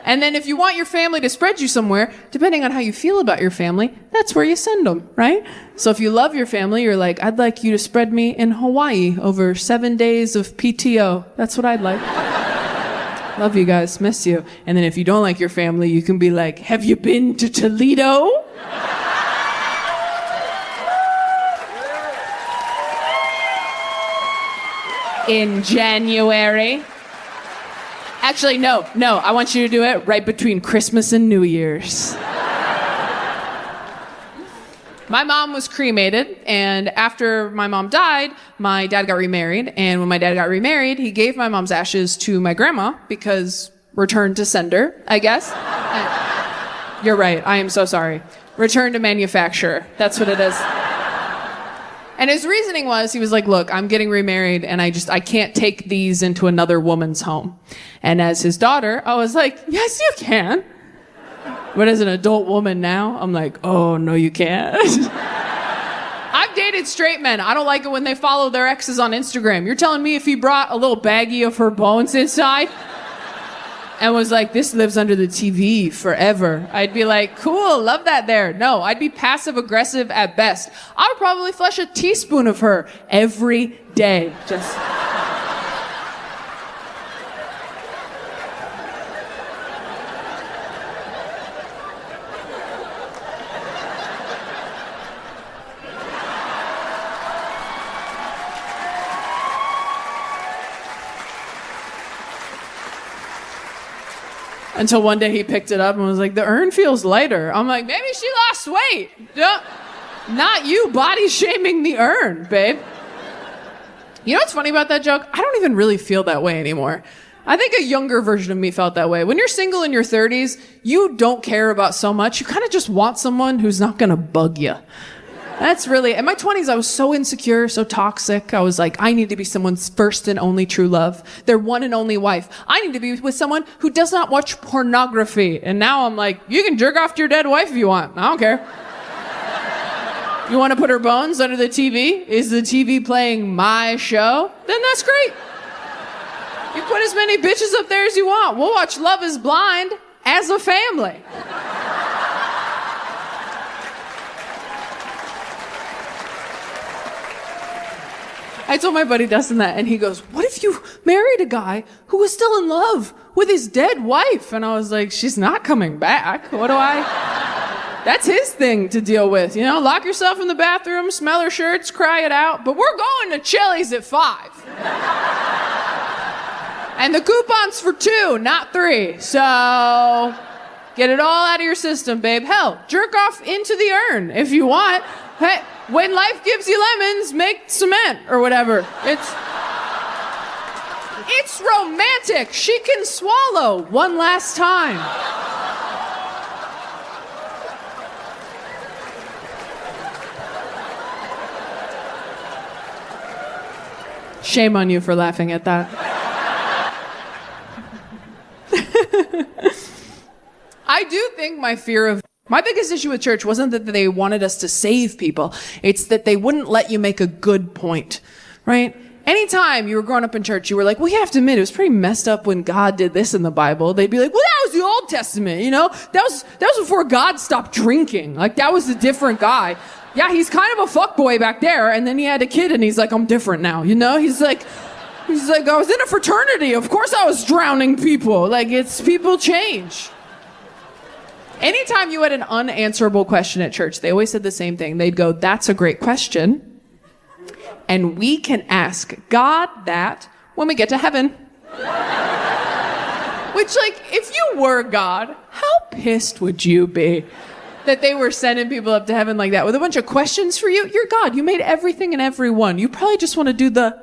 And then if you want your family to spread you somewhere, depending on how you feel about your family, that's where you send them, right? So if you love your family, you're like, I'd like you to spread me in Hawaii over 7 days of PTO. That's what I'd like. Love you guys, miss you. And then if you don't like your family, you can be like, have you been to Toledo? In January. Actually, no, I want you to do it right between Christmas and New Year's. My mom was cremated, and after my mom died, my dad got remarried, and when my dad got remarried, he gave my mom's ashes to my grandma because return to sender, I guess. You're right, I am so sorry. Return to manufacturer, that's what it is. And his reasoning was, he was like, look, I'm getting remarried and I can't take these into another woman's home. And as his daughter, I was like, yes, you can. But as an adult woman now, I'm like, oh, no, you can't. I've dated straight men. I don't like it when they follow their exes on Instagram. You're telling me if he brought a little baggie of her bones inside and was like, this lives under the TV forever, I'd be like, cool, love that there. No, I'd be passive aggressive at best. I would probably flush a teaspoon of her every day. Just. Until one day he picked it up and was like, the urn feels lighter. I'm like, maybe she lost weight. Not you body shaming the urn, babe. You know what's funny about that joke? I don't even really feel that way anymore. I think a younger version of me felt that way. When you're single in your 30s, you don't care about so much. You kind of just want someone who's not going to bug you. That's really, in my 20s, I was so insecure, so toxic. I was like, I need to be someone's first and only true love, their one and only wife. I need to be with someone who does not watch pornography. And now I'm like, you can jerk off to your dead wife if you want. I don't care. You want to put her bones under the TV? Is the TV playing my show? Then that's great. You put as many bitches up there as you want. We'll watch Love is Blind as a family. I told my buddy Dustin that, and he goes, what if you married a guy who was still in love with his dead wife? And I was like, she's not coming back. That's his thing to deal with. You know, lock yourself in the bathroom, smell her shirts, cry it out. But we're going to Chili's at 5. And the coupon's for 2, not 3. So get it all out of your system, babe. Hell, jerk off into the urn if you want. Hey, when life gives you lemons, make cement or whatever. It's romantic. She can swallow one last time. Shame on you for laughing at that. I do think my biggest issue with church wasn't that they wanted us to save people. It's that they wouldn't let you make a good point, right? Anytime you were growing up in church, you were like, well, you have to admit, it was pretty messed up when God did this in the Bible. They'd be like, well, that was the Old Testament, you know? That was before God stopped drinking. Like, that was a different guy. Yeah, he's kind of a fuckboy back there, and then he had a kid, and he's like, I'm different now, you know? He's like, I was in a fraternity. Of course I was drowning people. Like, people change. Anytime you had an unanswerable question at church, they always said the same thing. They'd go, that's a great question. And we can ask God that when we get to heaven. Which, like, if you were God, how pissed would you be that they were sending people up to heaven like that with a bunch of questions for you? You're God. You made everything and everyone. You probably just want to do the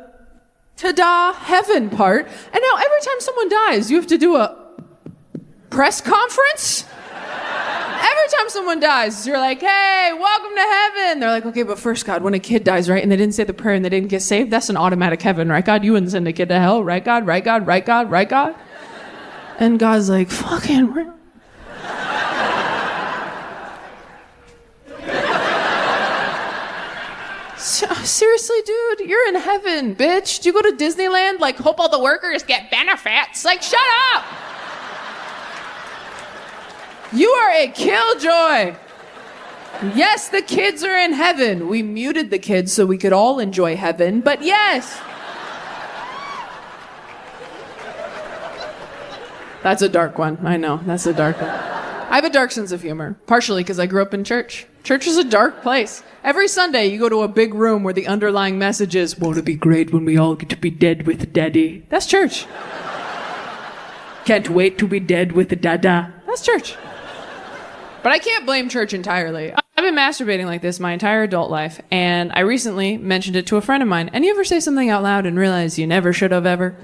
ta-da, heaven part. And now every time someone dies, you have to do a press conference? Every time someone dies, you're like, hey, welcome to heaven. They're like, okay, but first, God, when a kid dies, right, and they didn't say the prayer and they didn't get saved, that's an automatic heaven, right, God? You wouldn't send a kid to hell, right, God? Right, God? Right, God? Right, God? And God's like, fucking... Seriously, dude, you're in heaven, bitch. Do you go to Disneyland? Like, hope all the workers get benefits. Like, shut up. You are a killjoy. Yes, the kids are in heaven. We muted the kids so we could all enjoy heaven, but yes. That's a dark one. I know, that's a dark one. I have a dark sense of humor, partially because I grew up in church. Church is a dark place. Every Sunday, you go to a big room where the underlying message is, won't it be great when we all get to be dead with Daddy? That's church. Can't wait to be dead with Dada. That's church. But I can't blame church entirely. I've been masturbating like this my entire adult life, and I recently mentioned it to a friend of mine. And you ever say something out loud and realize you never should have ever?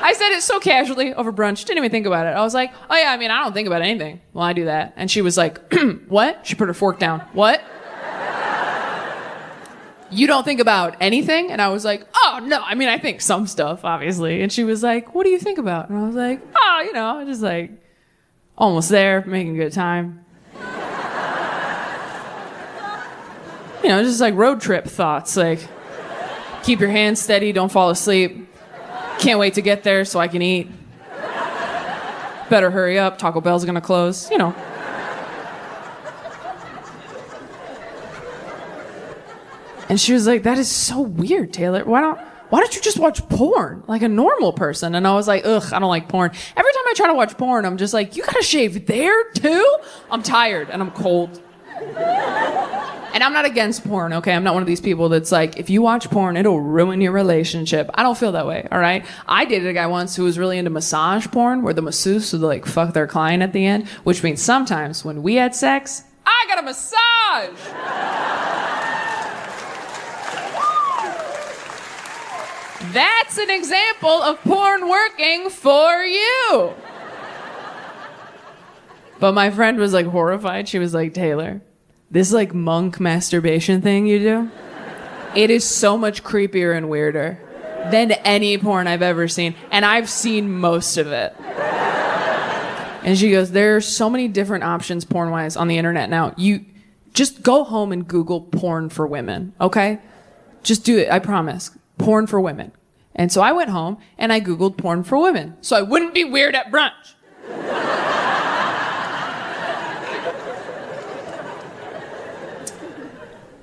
I said it so casually over brunch, didn't even think about it. I was like, oh yeah, I mean, I don't think about anything. Well, I do that. And she was like, what? She put her fork down. What? You don't think about anything? And I was like, oh no, I mean, I think some stuff, obviously. And she was like, what do you think about? And I was like, oh, you know, just like, almost there, making a good time. You know, just like road trip thoughts, like, keep your hands steady, don't fall asleep. Can't wait to get there so I can eat. Better hurry up, Taco Bell's gonna close, you know. And she was like, that is so weird, Taylor. Why don't you just watch porn like a normal person? And I was like, ugh, I don't like porn. Every time I try to watch porn, I'm just like, you gotta shave there too? I'm tired and I'm cold. And I'm not against porn, okay? I'm not one of these people that's like, if you watch porn, it'll ruin your relationship. I don't feel that way, all right? I dated a guy once who was really into massage porn, where the masseuse would like fuck their client at the end, which means sometimes when we had sex, I got a massage! That's an example of porn working for you. But my friend was like horrified. She was like, Taylor, this like monk masturbation thing you do, it is so much creepier and weirder than any porn I've ever seen. And I've seen most of it. And she goes, there are so many different options porn-wise on the internet now. You just go home and Google porn for women, okay? Just do it, I promise. Porn for women. And so I went home and I Googled porn for women so I wouldn't be weird at brunch.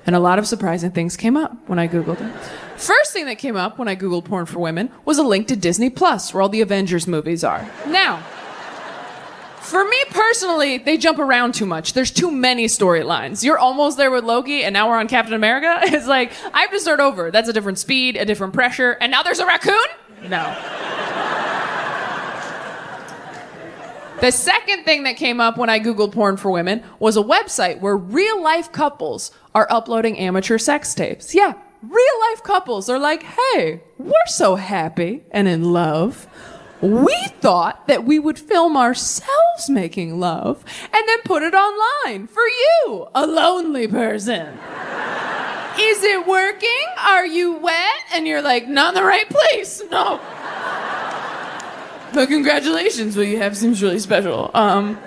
And a lot of surprising things came up when I Googled it. First thing that came up when I Googled porn for women was a link to Disney Plus, where all the Avengers movies are. Now, for me personally, they jump around too much. There's too many storylines. You're almost there with Loki, and now we're on Captain America. It's like, I have to start over. That's a different speed, a different pressure, and now there's a raccoon? No. The second thing that came up when I Googled porn for women was a website where real-life couples are uploading amateur sex tapes. Yeah, real-life couples are like, hey, we're so happy and in love. We thought that we would film ourselves making love and then put it online for you, a lonely person. Is it working? Are you wet? And you're like, not in the right place. No. But congratulations, what you have seems really special. But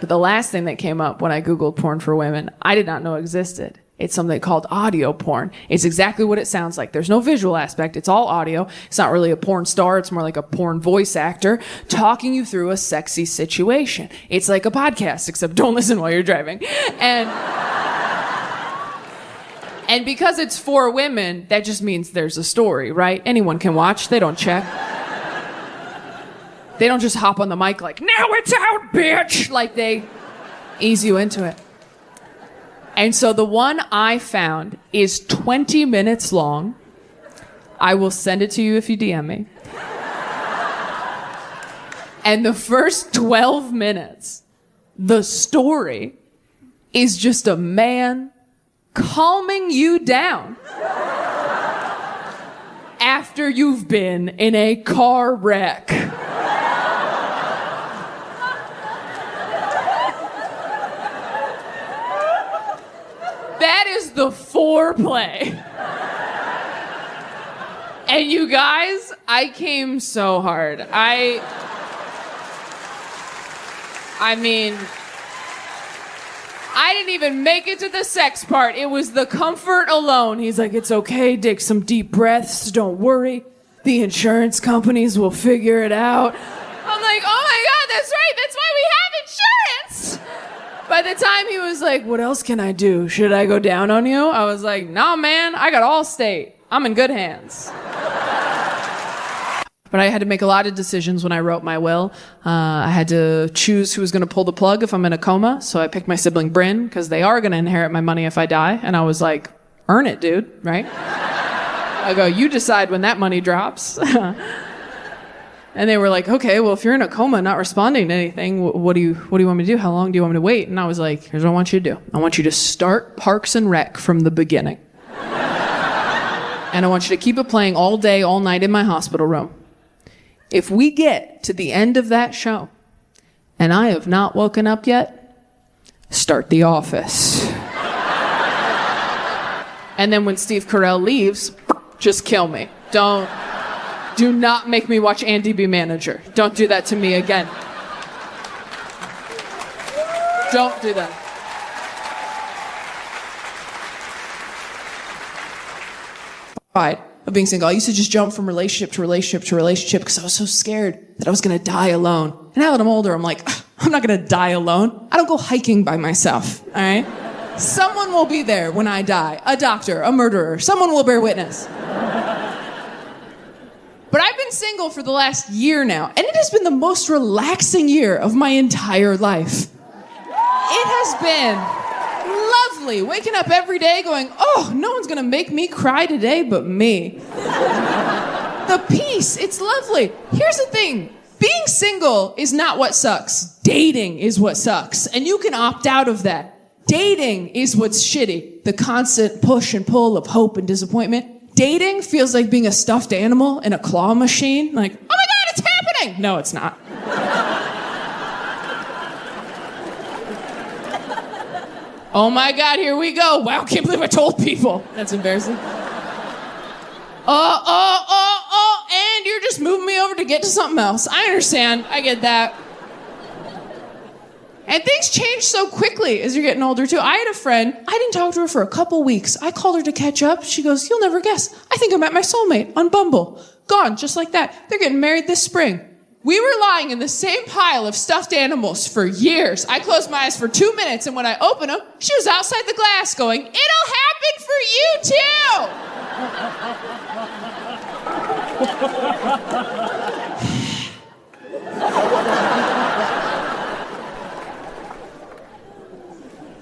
the last thing that came up when I Googled porn for women, I did not know existed. It's something called audio porn. It's exactly what it sounds like. There's no visual aspect. It's all audio. It's not really a porn star. It's more like a porn voice actor talking you through a sexy situation. It's like a podcast, except don't listen while you're driving. And because it's for women, that just means there's a story, right? Anyone can watch. They don't check. They don't just hop on the mic like, now it's out, bitch! Like they ease you into it. And so the one I found is 20 minutes long. I will send it to you if you DM me. And the first 12 minutes, the story is just a man calming you down after you've been in a car wreck. That is the foreplay. And you guys, I came so hard. I mean, I didn't even make it to the sex part. It was the comfort alone. He's like, it's okay, take some deep breaths, don't worry. The insurance companies will figure it out. I'm like, oh my God, that's right, that's why we have insurance. By the time he was like, what else can I do? Should I go down on you? I was like, nah, man, I got Allstate. I'm in good hands. But I had to make a lot of decisions when I wrote my will. I had to choose who was going to pull the plug if I'm in a coma. So I picked my sibling Bryn, because they are going to inherit my money if I die. And I was like, earn it, dude, right? I go, you decide when that money drops. And they were like, okay, well, if you're in a coma not responding to anything, what do you want me to do? How long do you want me to wait? And I was like, here's what I want you to do. I want you to start Parks and Rec from the beginning. And I want you to keep it playing all day, all night in my hospital room. If we get to the end of that show and I have not woken up yet, start The Office. And then when Steve Carell leaves, just kill me. Do not make me watch Andy be manager. Don't do that to me again. Don't do that. Of being single. I used to just jump from relationship to relationship to relationship because I was so scared that I was going to die alone. And now that I'm older, I'm like, I'm not going to die alone. I don't go hiking by myself, all right? Someone will be there when I die. A doctor, a murderer. Someone will bear witness. But I've been single for the last year now, and it has been the most relaxing year of my entire life. It has been lovely. Waking up every day going, oh, no one's going to make me cry today but me. The peace, it's lovely. Here's the thing. Being single is not what sucks. Dating is what sucks. And you can opt out of that. Dating is what's shitty. The constant push and pull of hope and disappointment. Dating feels like being a stuffed animal in a claw machine. Like, oh my God, it's happening! No, it's not. Oh my God, here we go. Wow, can't believe I told people. That's embarrassing. And you're just moving me over to get to something else. I understand. I get that. And things change so quickly as you're getting older, too. I had a friend. I didn't talk to her for a couple weeks. I called her to catch up. She goes, you'll never guess. I think I met my soulmate on Bumble. Gone, just like that. They're getting married this spring. We were lying in the same pile of stuffed animals for years. I closed my eyes for 2 minutes, and when I opened them, she was outside the glass going, it'll happen for you, too!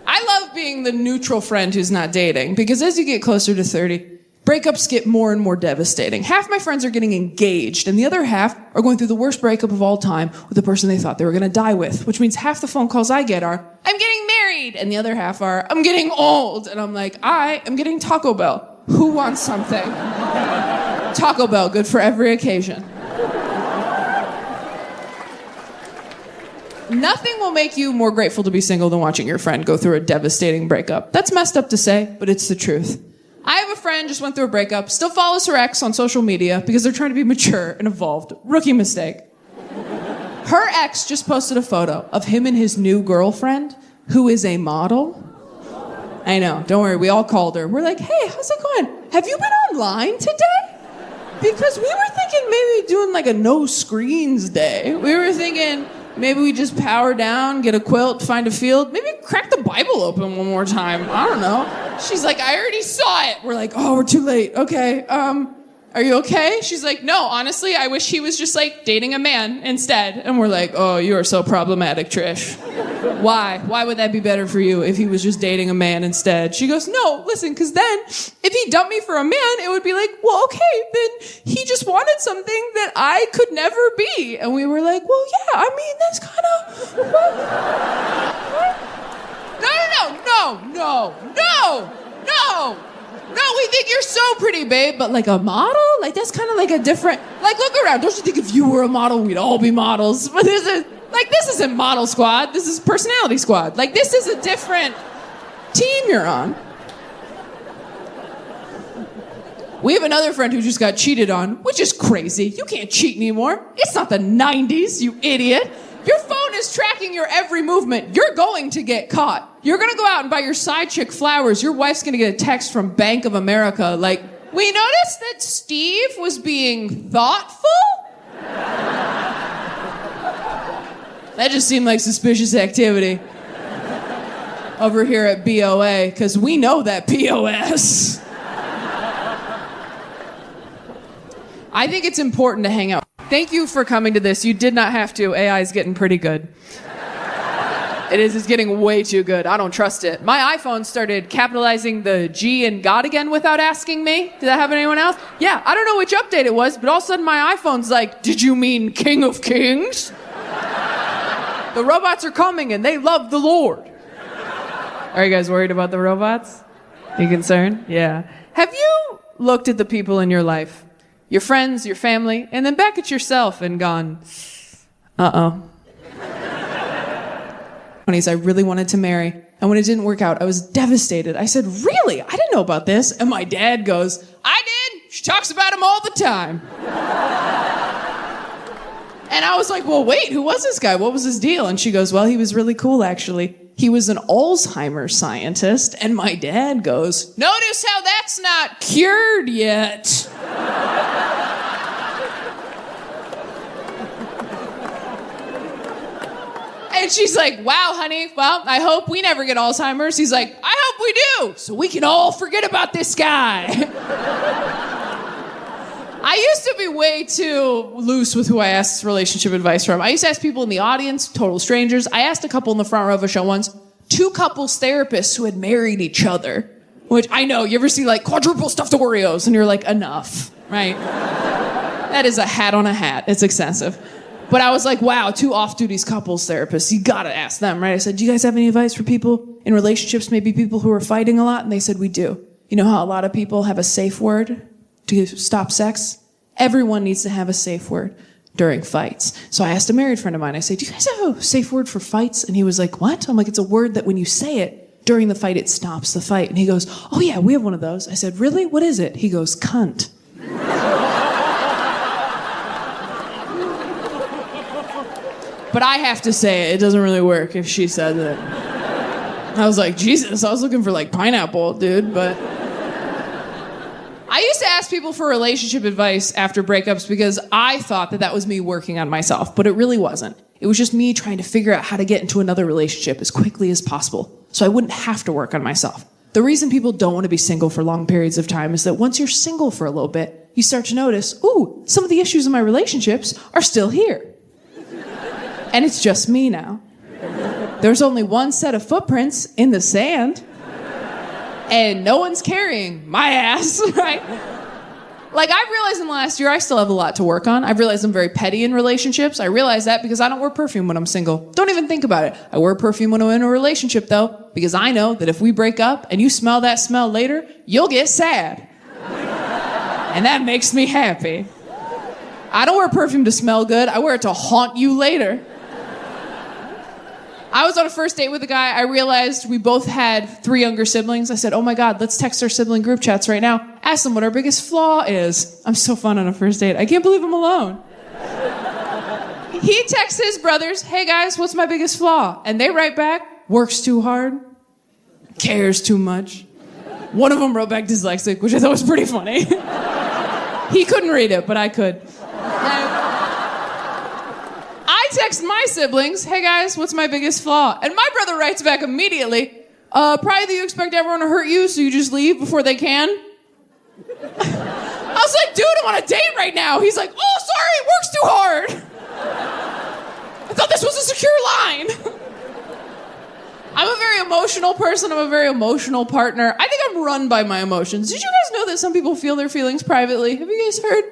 I love being the neutral friend who's not dating, because as you get closer to 30, breakups get more and more devastating. Half my friends are getting engaged, and the other half are going through the worst breakup of all time with the person they thought they were going to die with, which means half the phone calls I get are, I'm getting married, and the other half are, I'm getting old, and I'm like, I am getting Taco Bell. Who wants something? Taco Bell, good for every occasion. Nothing will make you more grateful to be single than watching your friend go through a devastating breakup. That's messed up to say, but it's the truth. I have a friend just went through a breakup, still follows her ex on social media because they're trying to be mature and evolved. Rookie mistake. Her ex just posted a photo of him and his new girlfriend, who is a model. I know, don't worry, we all called her. We're like, hey, how's it going? Have you been online today? Because we were thinking maybe doing like a no screens day. We were thinking maybe we just power down, get a quilt, find a field, maybe crack the Bible open one more time. I don't know. She's like, I already saw it. We're like, oh, we're too late. Okay, are you okay? She's like, no, honestly, I wish he was just like dating a man instead. And we're like, oh, you are so problematic, Trish. Why? Why would that be better for you if he was just dating a man instead? She goes, no, listen, because then if he dumped me for a man, it would be like, well, okay, then he just wanted something that I could never be. And we were like, well, yeah, I mean, that's kind of... No. No, we think you're so pretty, babe, but like a model? Like that's kind of like a different, like look around. Don't you think if you were a model, we'd all be models? But this isn't model squad. This is personality squad. Like this is a different team you're on. We have another friend who just got cheated on, which is crazy. You can't cheat anymore. It's not the 90s, you idiot. Your phone is tracking your every movement. You're going to get caught. You're going to go out and buy your side chick flowers. Your wife's going to get a text from Bank of America like, we noticed that Steve was being thoughtful? That just seemed like suspicious activity over here at BOA, because we know that POS. I think it's important to hang out. Thank you for coming to this. You did not have to. AI is getting pretty good. It's getting way too good. I don't trust it. My iPhone started capitalizing the G in God again without asking me. Did that happen to anyone else? Yeah, I don't know which update it was, but all of a sudden my iPhone's like, did you mean King of Kings? The robots are coming and they love the Lord. Are you guys worried about the robots? Are you concerned? Yeah. Have you looked at the people in your life? Your friends, your family, and then back at yourself and gone, uh-oh. I really wanted to marry, and when it didn't work out, I was devastated. I said, really? I didn't know about this. And my dad goes, I did. She talks about him all the time. And I was like, well, wait, who was this guy? What was his deal? And she goes, well, he was really cool, actually. He was an Alzheimer's scientist. And my dad goes, notice how that's not cured yet. And she's like, wow, honey, well, I hope we never get Alzheimer's. He's like, I hope we do, so we can all forget about this guy. I used to be way too loose with who I asked relationship advice from. I used to ask people in the audience, total strangers. I asked a couple in the front row of a show once, 2 couples therapists who had married each other. Which, I know, you ever see like quadruple stuffed Oreos and you're like, enough, right? That is a hat on a hat. It's excessive. But I was like, wow, 2 off-duty couples therapists. You gotta ask them, right? I said, do you guys have any advice for people in relationships, maybe people who are fighting a lot? And they said, we do. You know how a lot of people have a safe word to stop sex? Everyone needs to have a safe word during fights. So I asked a married friend of mine, I said, do you guys have a safe word for fights? And he was like, what? I'm like, it's a word that when you say it during the fight, it stops the fight. And he goes, oh yeah, we have one of those. I said, really? What is it? He goes, cunt. But I have to say it doesn't really work if she says it. I was like, Jesus, I was looking for like pineapple, dude, but... I used to ask people for relationship advice after breakups because I thought that was me working on myself, but it really wasn't. It was just me trying to figure out how to get into another relationship as quickly as possible so I wouldn't have to work on myself. The reason people don't want to be single for long periods of time is that once you're single for a little bit, you start to notice, ooh, some of the issues in my relationships are still here. And it's just me now. There's only one set of footprints in the sand. And no one's carrying my ass, right? Like, I've realized in the last year, I still have a lot to work on. I've realized I'm very petty in relationships. I realize that because I don't wear perfume when I'm single. Don't even think about it. I wear perfume when I'm in a relationship, though, because I know that if we break up and you smell that smell later, you'll get sad. And that makes me happy. I don't wear perfume to smell good. I wear it to haunt you later. I was on a first date with a guy. I realized we both had 3 younger siblings. I said, oh my God, let's text our sibling group chats right now. Ask them what our biggest flaw is. I'm so fun on a first date. I can't believe I'm alone. He texts his brothers, hey guys, what's my biggest flaw? And they write back, works too hard, cares too much. One of them wrote back dyslexic, which I thought was pretty funny. He couldn't read it, but I could. I text my siblings, hey guys, what's my biggest flaw? And my brother writes back immediately, probably that you expect everyone to hurt you, so you just leave before they can. I was like, dude, I'm on a date right now. He's like, oh, sorry, it works too hard. I thought this was a secure line. I'm a very emotional person. I'm a very emotional partner. I think I'm run by my emotions. Did you guys know that some people feel their feelings privately? Have you guys heard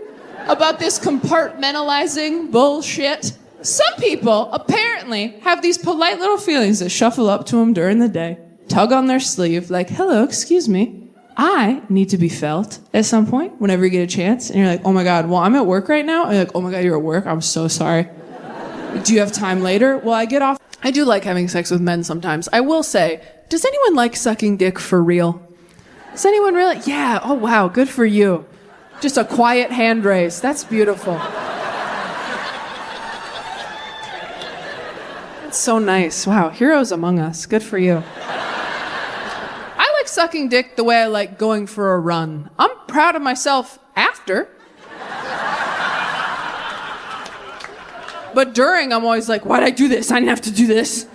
about this compartmentalizing bullshit? Some people apparently have these polite little feelings that shuffle up to them during the day, tug on their sleeve, like, hello, excuse me, I need to be felt at some point whenever you get a chance. And you're like, oh my God, well, I'm at work right now. And you're like, oh my God, you're at work? I'm so sorry. Do you have time later? Well, I get off. I do like having sex with men sometimes. I will say, does anyone like sucking dick for real? Does anyone really? Yeah. Oh, wow. Good for you. Just a quiet hand raise. That's beautiful. That's so nice. Wow. Heroes among us. Good for you. I like sucking dick the way I like going for a run. I'm proud of myself after. But during, I'm always like, why'd I do this? I didn't have to do this.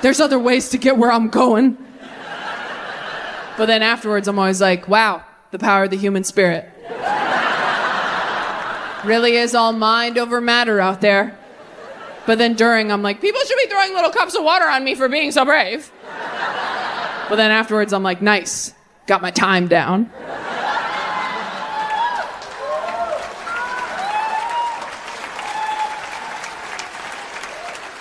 There's other ways to get where I'm going. But then afterwards, I'm always like, wow, the power of the human spirit. Really is all mind over matter out there. But then during, I'm like, people should be throwing little cups of water on me for being so brave. But then afterwards, I'm like, nice, got my time down.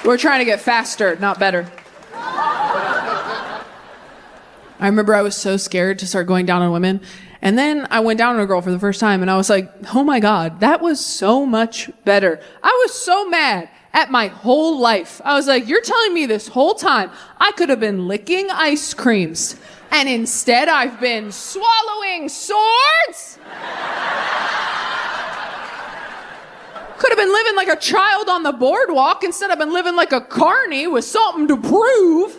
We're trying to get faster, not better. I remember I was so scared to start going down on women. And then I went down on a girl for the first time and I was like, oh my God, that was so much better. I was so mad at my whole life. I was like, you're telling me this whole time I could have been licking ice creams. And instead I've been swallowing swords? Could have been living like a child on the boardwalk. Instead, I've been living like a carny with something to prove.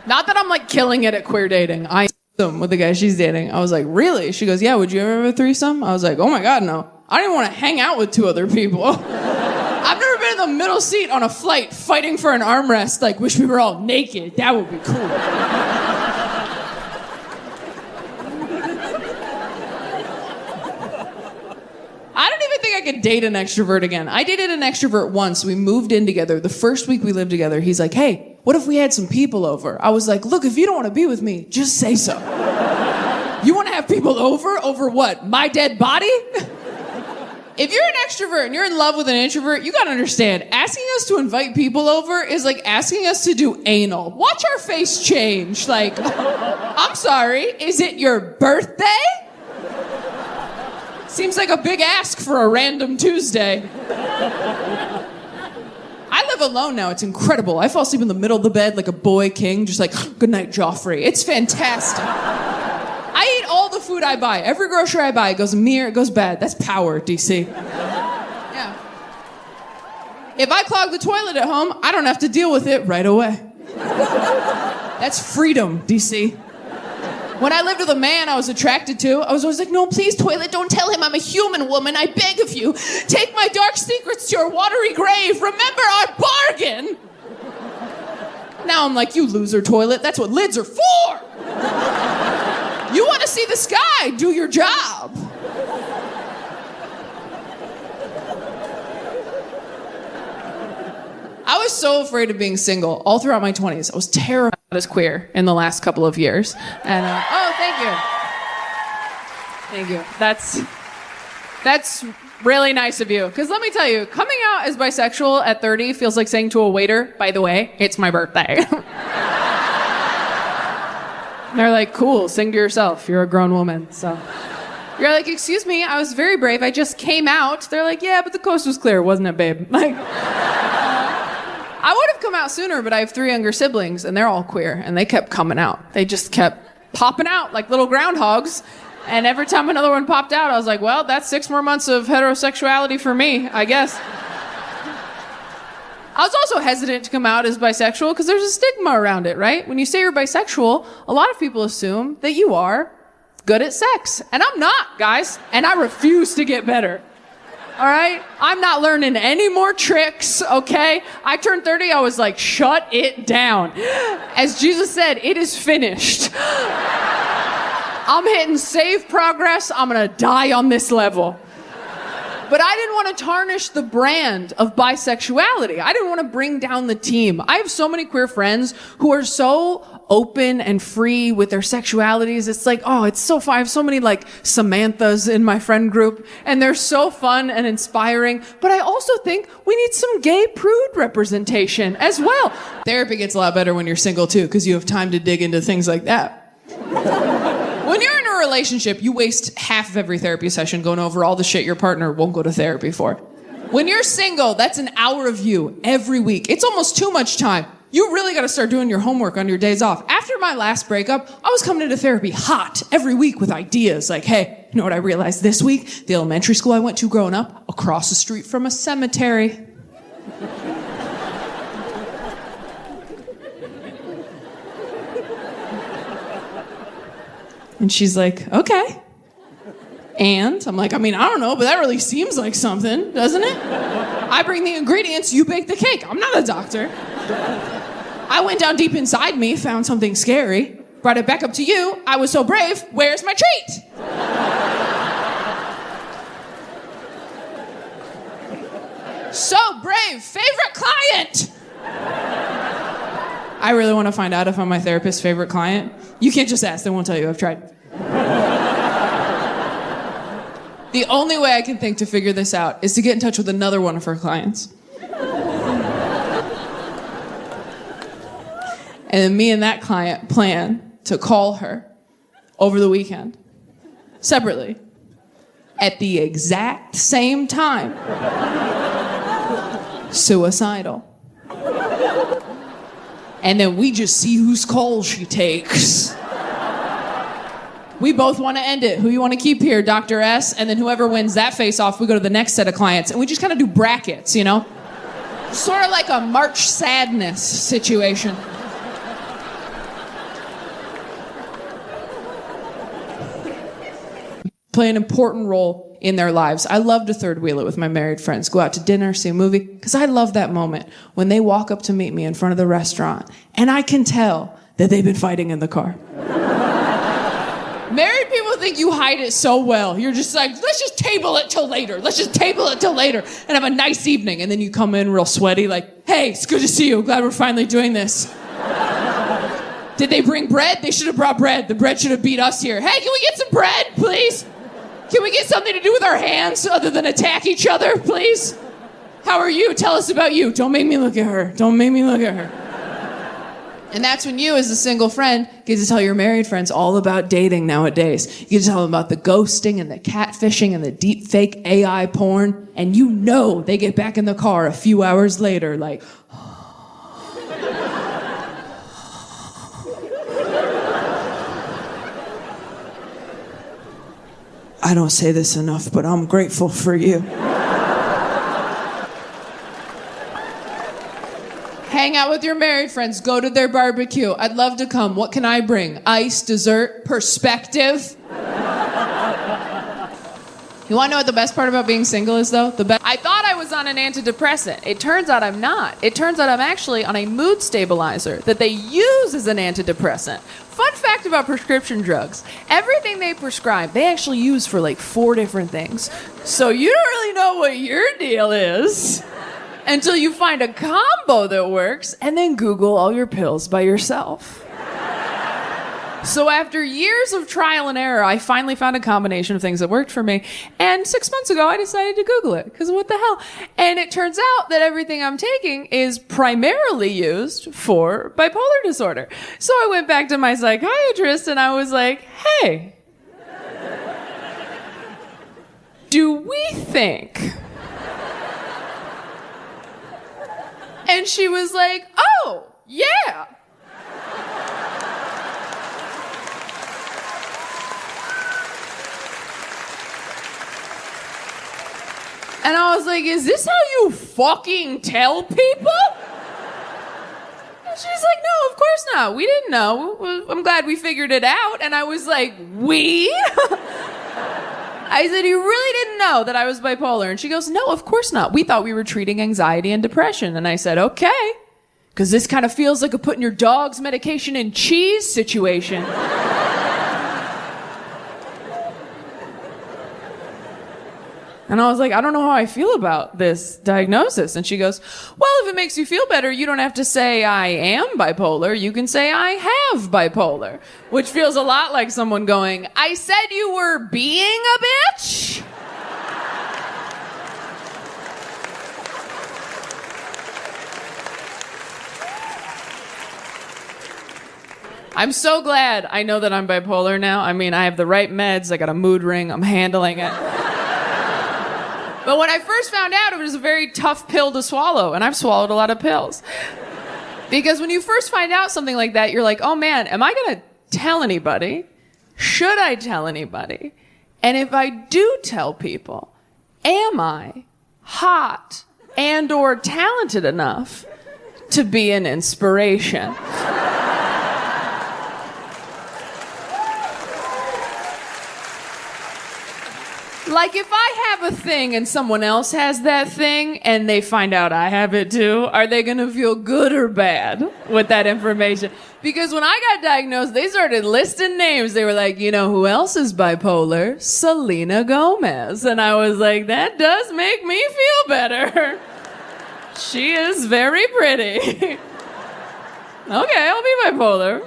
Not that I'm like killing it at queer dating. I them with the guy she's dating. I was like, really? She goes, yeah, would you ever have a threesome? I was like, oh my God, no. I didn't want to hang out with two other people. I've never been in the middle seat on a flight fighting for an armrest. Like, wish we were all naked. That would be cool. I don't even think I could date an extrovert again. I dated an extrovert once. We moved in together. The first week we lived together, he's like, hey, what if we had some people over? I was like, look, if you don't want to be with me, just say so. You want to have people over what? My dead body? If you're an extrovert and you're in love with an introvert, you gotta understand, asking us to invite people over is like asking us to do anal. Watch our face change. Like, I'm sorry, is it your birthday? Seems like a big ask for a random Tuesday. I live alone now. It's incredible. I fall asleep in the middle of the bed like a boy king, just like, good night, Joffrey. It's fantastic. I eat all the food I buy. Every grocery I buy, it goes mere, it goes bad. That's power, DC. Yeah. If I clog the toilet at home, I don't have to deal with it right away. That's freedom, DC. When I lived with a man I was attracted to, I was always like, no, please, toilet, don't tell him I'm a human woman. I beg of you. Take my dark secrets to your watery grave. Remember our bargain. Now I'm like, you loser, toilet. That's what lids are for. You want to see the sky. Do your job. I was so afraid of being single all throughout my 20s. I was terrified as queer in the last couple of years. And, oh, thank you. Thank you. That's really nice of you. Because let me tell you, coming out as bisexual at 30 feels like saying to a waiter, by the way, it's my birthday. And they're like, cool, sing to yourself. You're a grown woman. So you're like, excuse me, I was very brave. I just came out. They're like, yeah, but the coast was clear, wasn't it, babe? Like, I would have come out sooner, but I have 3 younger siblings, and they're all queer, and they kept coming out. They just kept popping out like little groundhogs, and every time another one popped out, I was like, well, that's 6 more months of heterosexuality for me, I guess. I was also hesitant to come out as bisexual because there's a stigma around it, right? When you say you're bisexual, a lot of people assume that you are good at sex, and I'm not, guys, and I refuse to get better. All right? I'm not learning any more tricks, okay? I turned 30, I was like, shut it down. As Jesus said, it is finished. I'm hitting save progress. I'm gonna die on this level. But But I didn't want to tarnish the brand of bisexuality. I didn't want to bring down the team. I have so many queer friends who are so open and free with their sexualities. It's like, oh, it's so fun. I have so many like Samanthas in my friend group, and they're so fun and inspiring. But I also think we need some gay prude representation as well. Therapy gets a lot better when you're single too, because you have time to dig into things like that. When you're in a relationship, you waste half of every therapy session going over all the shit your partner won't go to therapy for. When you're single, that's an hour of you every week. It's almost too much time. You really got to start doing your homework on your days off. After my last breakup, I was coming into therapy hot every week with ideas like, hey, you know what I realized this week? The elementary school I went to growing up, across the street from a cemetery. And she's like, okay. And I'm like, I don't know, but that really seems like something, doesn't it? I bring the ingredients, you bake the cake. I'm not a doctor. I went down deep inside me, found something scary, brought it back up to you. I was so brave. Where's my treat? So brave. Favorite client. I really want to find out if I'm my therapist's favorite client. You can't just ask. They won't tell you. I've tried. The only way I can think to figure this out is to get in touch with another one of her clients. And then me and that client plan to call her over the weekend, separately, at the exact same time. Suicidal. And then we just see whose call she takes. We both want to end it. Who you want to keep here, Dr. S? And then whoever wins that face-off, we go to the next set of clients. And we just kind of do brackets, you know? Sort of like a March Sadness situation. Play an important role in their lives. I love to third wheel it with my married friends. Go out to dinner, see a movie. Because I love that moment when they walk up to meet me in front of the restaurant. And I can tell that they've been fighting in the car. Married people think you hide it so well. You're just like, let's just table it till later. Let's just table it till later and have a nice evening. And then you come in real sweaty like, hey, it's good to see you. Glad we're finally doing this. Did they bring bread? They should have brought bread. The bread should have beat us here. Hey, can we get some bread, please? Can we get something to do with our hands other than attack each other, please? How are you? Tell us about you. Don't make me look at her. Don't make me look at her. And that's when you, as a single friend, get to tell your married friends all about dating nowadays. You get to tell them about the ghosting and the catfishing and the deep fake AI porn. And you know they get back in the car a few hours later like... I don't say this enough, but I'm grateful for you. Hang out with your married friends. Go to their barbecue. I'd love to come. What can I bring? Ice, dessert, perspective. You want to know what the best part about being single is, though? I thought I was on an antidepressant. It turns out I'm not. It turns out I'm actually on a mood stabilizer that they use as an antidepressant. Fun fact about prescription drugs. Everything they prescribe, they actually use for like 4 different things. So you don't really know what your deal is until you find a combo that works and then Google all your pills by yourself. So after years of trial and error, I finally found a combination of things that worked for me. And 6 months ago, I decided to Google it, because what the hell? And it turns out that everything I'm taking is primarily used for bipolar disorder. So I went back to my psychiatrist and I was like, hey, do we think? And she was like, oh, yeah. And I was like, is this how you fucking tell people? And she's like, no, of course not. We didn't know. I'm glad we figured it out. And I was like, we? I said, you really didn't know that I was bipolar? And she goes, no, of course not. We thought we were treating anxiety and depression. And I said, okay. Because this kind of feels like a putting your dog's medication in cheese situation. And I was like, I don't know how I feel about this diagnosis. And she goes, well, if it makes you feel better, you don't have to say I am bipolar. You can say I have bipolar, which feels a lot like someone going, I said you were being a bitch. I'm so glad I know that I'm bipolar now. I mean, I have the right meds. I got a mood ring. I'm handling it. But when I first found out, it was a very tough pill to swallow, and I've swallowed a lot of pills. Because when you first find out something like that, you're like, oh man, am I gonna tell anybody? Should I tell anybody? And if I do tell people, am I hot and or talented enough to be an inspiration? Like, if I have a thing and someone else has that thing and they find out I have it too, are they gonna feel good or bad with that information? Because when I got diagnosed, they started listing names. They were like, you know who else is bipolar? Selena Gomez. And I was like, that does make me feel better. She is very pretty. Okay, I'll be bipolar.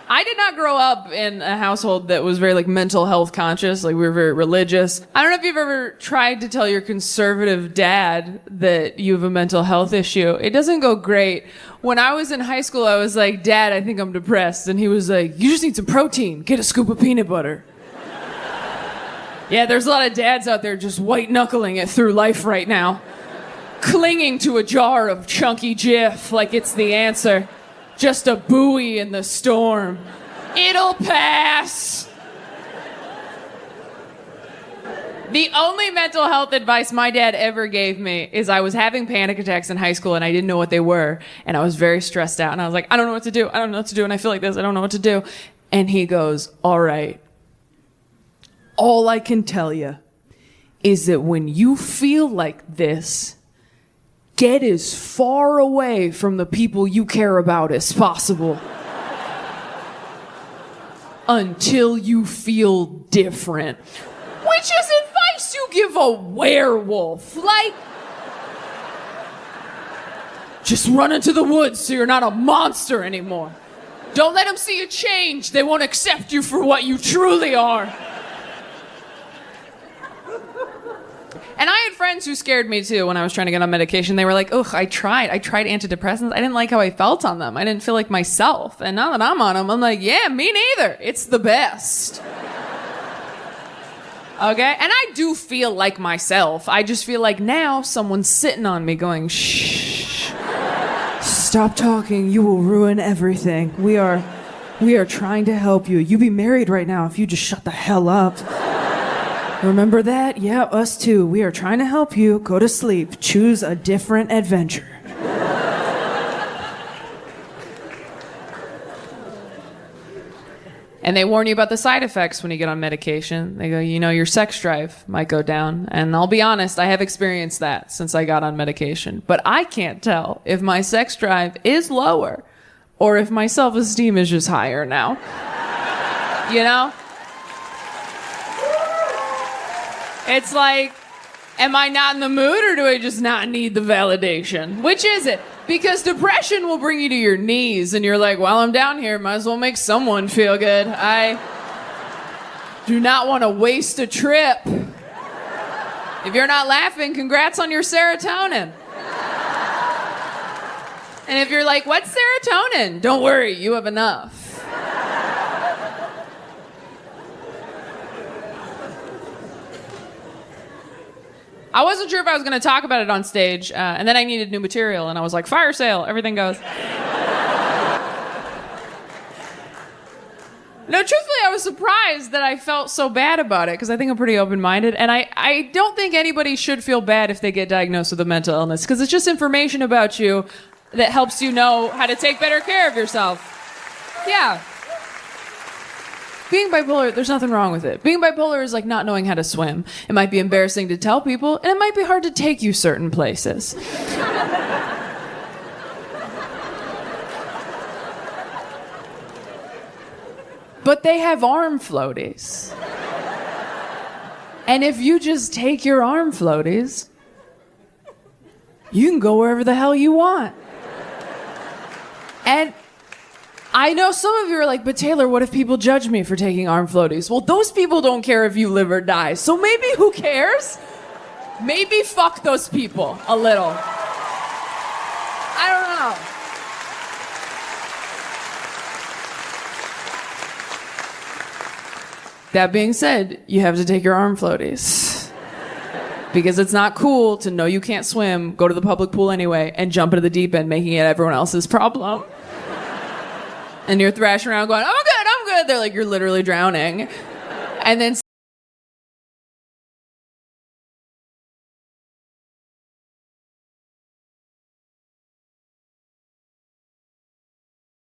I did not grow up in a household that was very like mental health conscious. Like, we were very religious. I don't know if you've ever tried to tell your conservative dad that you have a mental health issue. It doesn't go great. When I was in high school, I was like, Dad, I think I'm depressed. And he was like, you just need some protein. Get a scoop of peanut butter. Yeah, there's a lot of dads out there just white knuckling it through life right now. Clinging to a jar of chunky Jif like it's the answer. Just a buoy in the storm. It'll pass. The only mental health advice my dad ever gave me is I was having panic attacks in high school and I didn't know what they were. And I was very stressed out. And I was like, I don't know what to do. I don't know what to do. And I feel like this. I don't know what to do. And he goes, all right. All I can tell you is that when you feel like this, get as far away from the people you care about as possible until you feel different. Which is advice you give a werewolf. Like, just run into the woods so you're not a monster anymore. Don't let them see you change. They won't accept you for what you truly are. And I had friends who scared me too when I was trying to get on medication. They were like, ugh, I tried antidepressants. I didn't like how I felt on them. I didn't feel like myself. And now that I'm on them, I'm like, yeah, me neither. It's the best. Okay? And I do feel like myself. I just feel like now someone's sitting on me going, shh, stop talking. You will ruin everything. We are trying to help you. You'd be married right now if you just shut the hell up. Remember that? Yeah, us too. We are trying to help you. Go to sleep. Choose a different adventure. And they warn you about the side effects when you get on medication. They go, you know, your sex drive might go down. And I'll be honest, I have experienced that since I got on medication. But I can't tell if my sex drive is lower or if my self-esteem is just higher now. You know? It's like, am I not in the mood or do I just not need the validation? Which is it? Because depression will bring you to your knees and you're like, while I'm down here, might as well make someone feel good. I do not want to waste a trip. If you're not laughing, congrats on your serotonin. And if you're like, what's serotonin? Don't worry, you have enough. I wasn't sure if I was going to talk about it on stage, and then I needed new material, and I was like, fire sale, everything goes. No, truthfully, I was surprised that I felt so bad about it, because I think I'm pretty open-minded, and I don't think anybody should feel bad if they get diagnosed with a mental illness, because it's just information about you that helps you know how to take better care of yourself. Yeah. Being bipolar, there's nothing wrong with it. Being bipolar is like not knowing how to swim. It might be embarrassing to tell people, and it might be hard to take you certain places. But they have arm floaties. And if you just take your arm floaties, you can go wherever the hell you want. And I know some of you are like, but Taylor, what if people judge me for taking arm floaties? Well, those people don't care if you live or die. So maybe who cares? Maybe fuck those people a little. I don't know. That being said, you have to take your arm floaties. Because it's not cool to know you can't swim, go to the public pool anyway, and jump into the deep end, making it everyone else's problem. And you're thrashing around going, I'm good. They're like, you're literally drowning. And then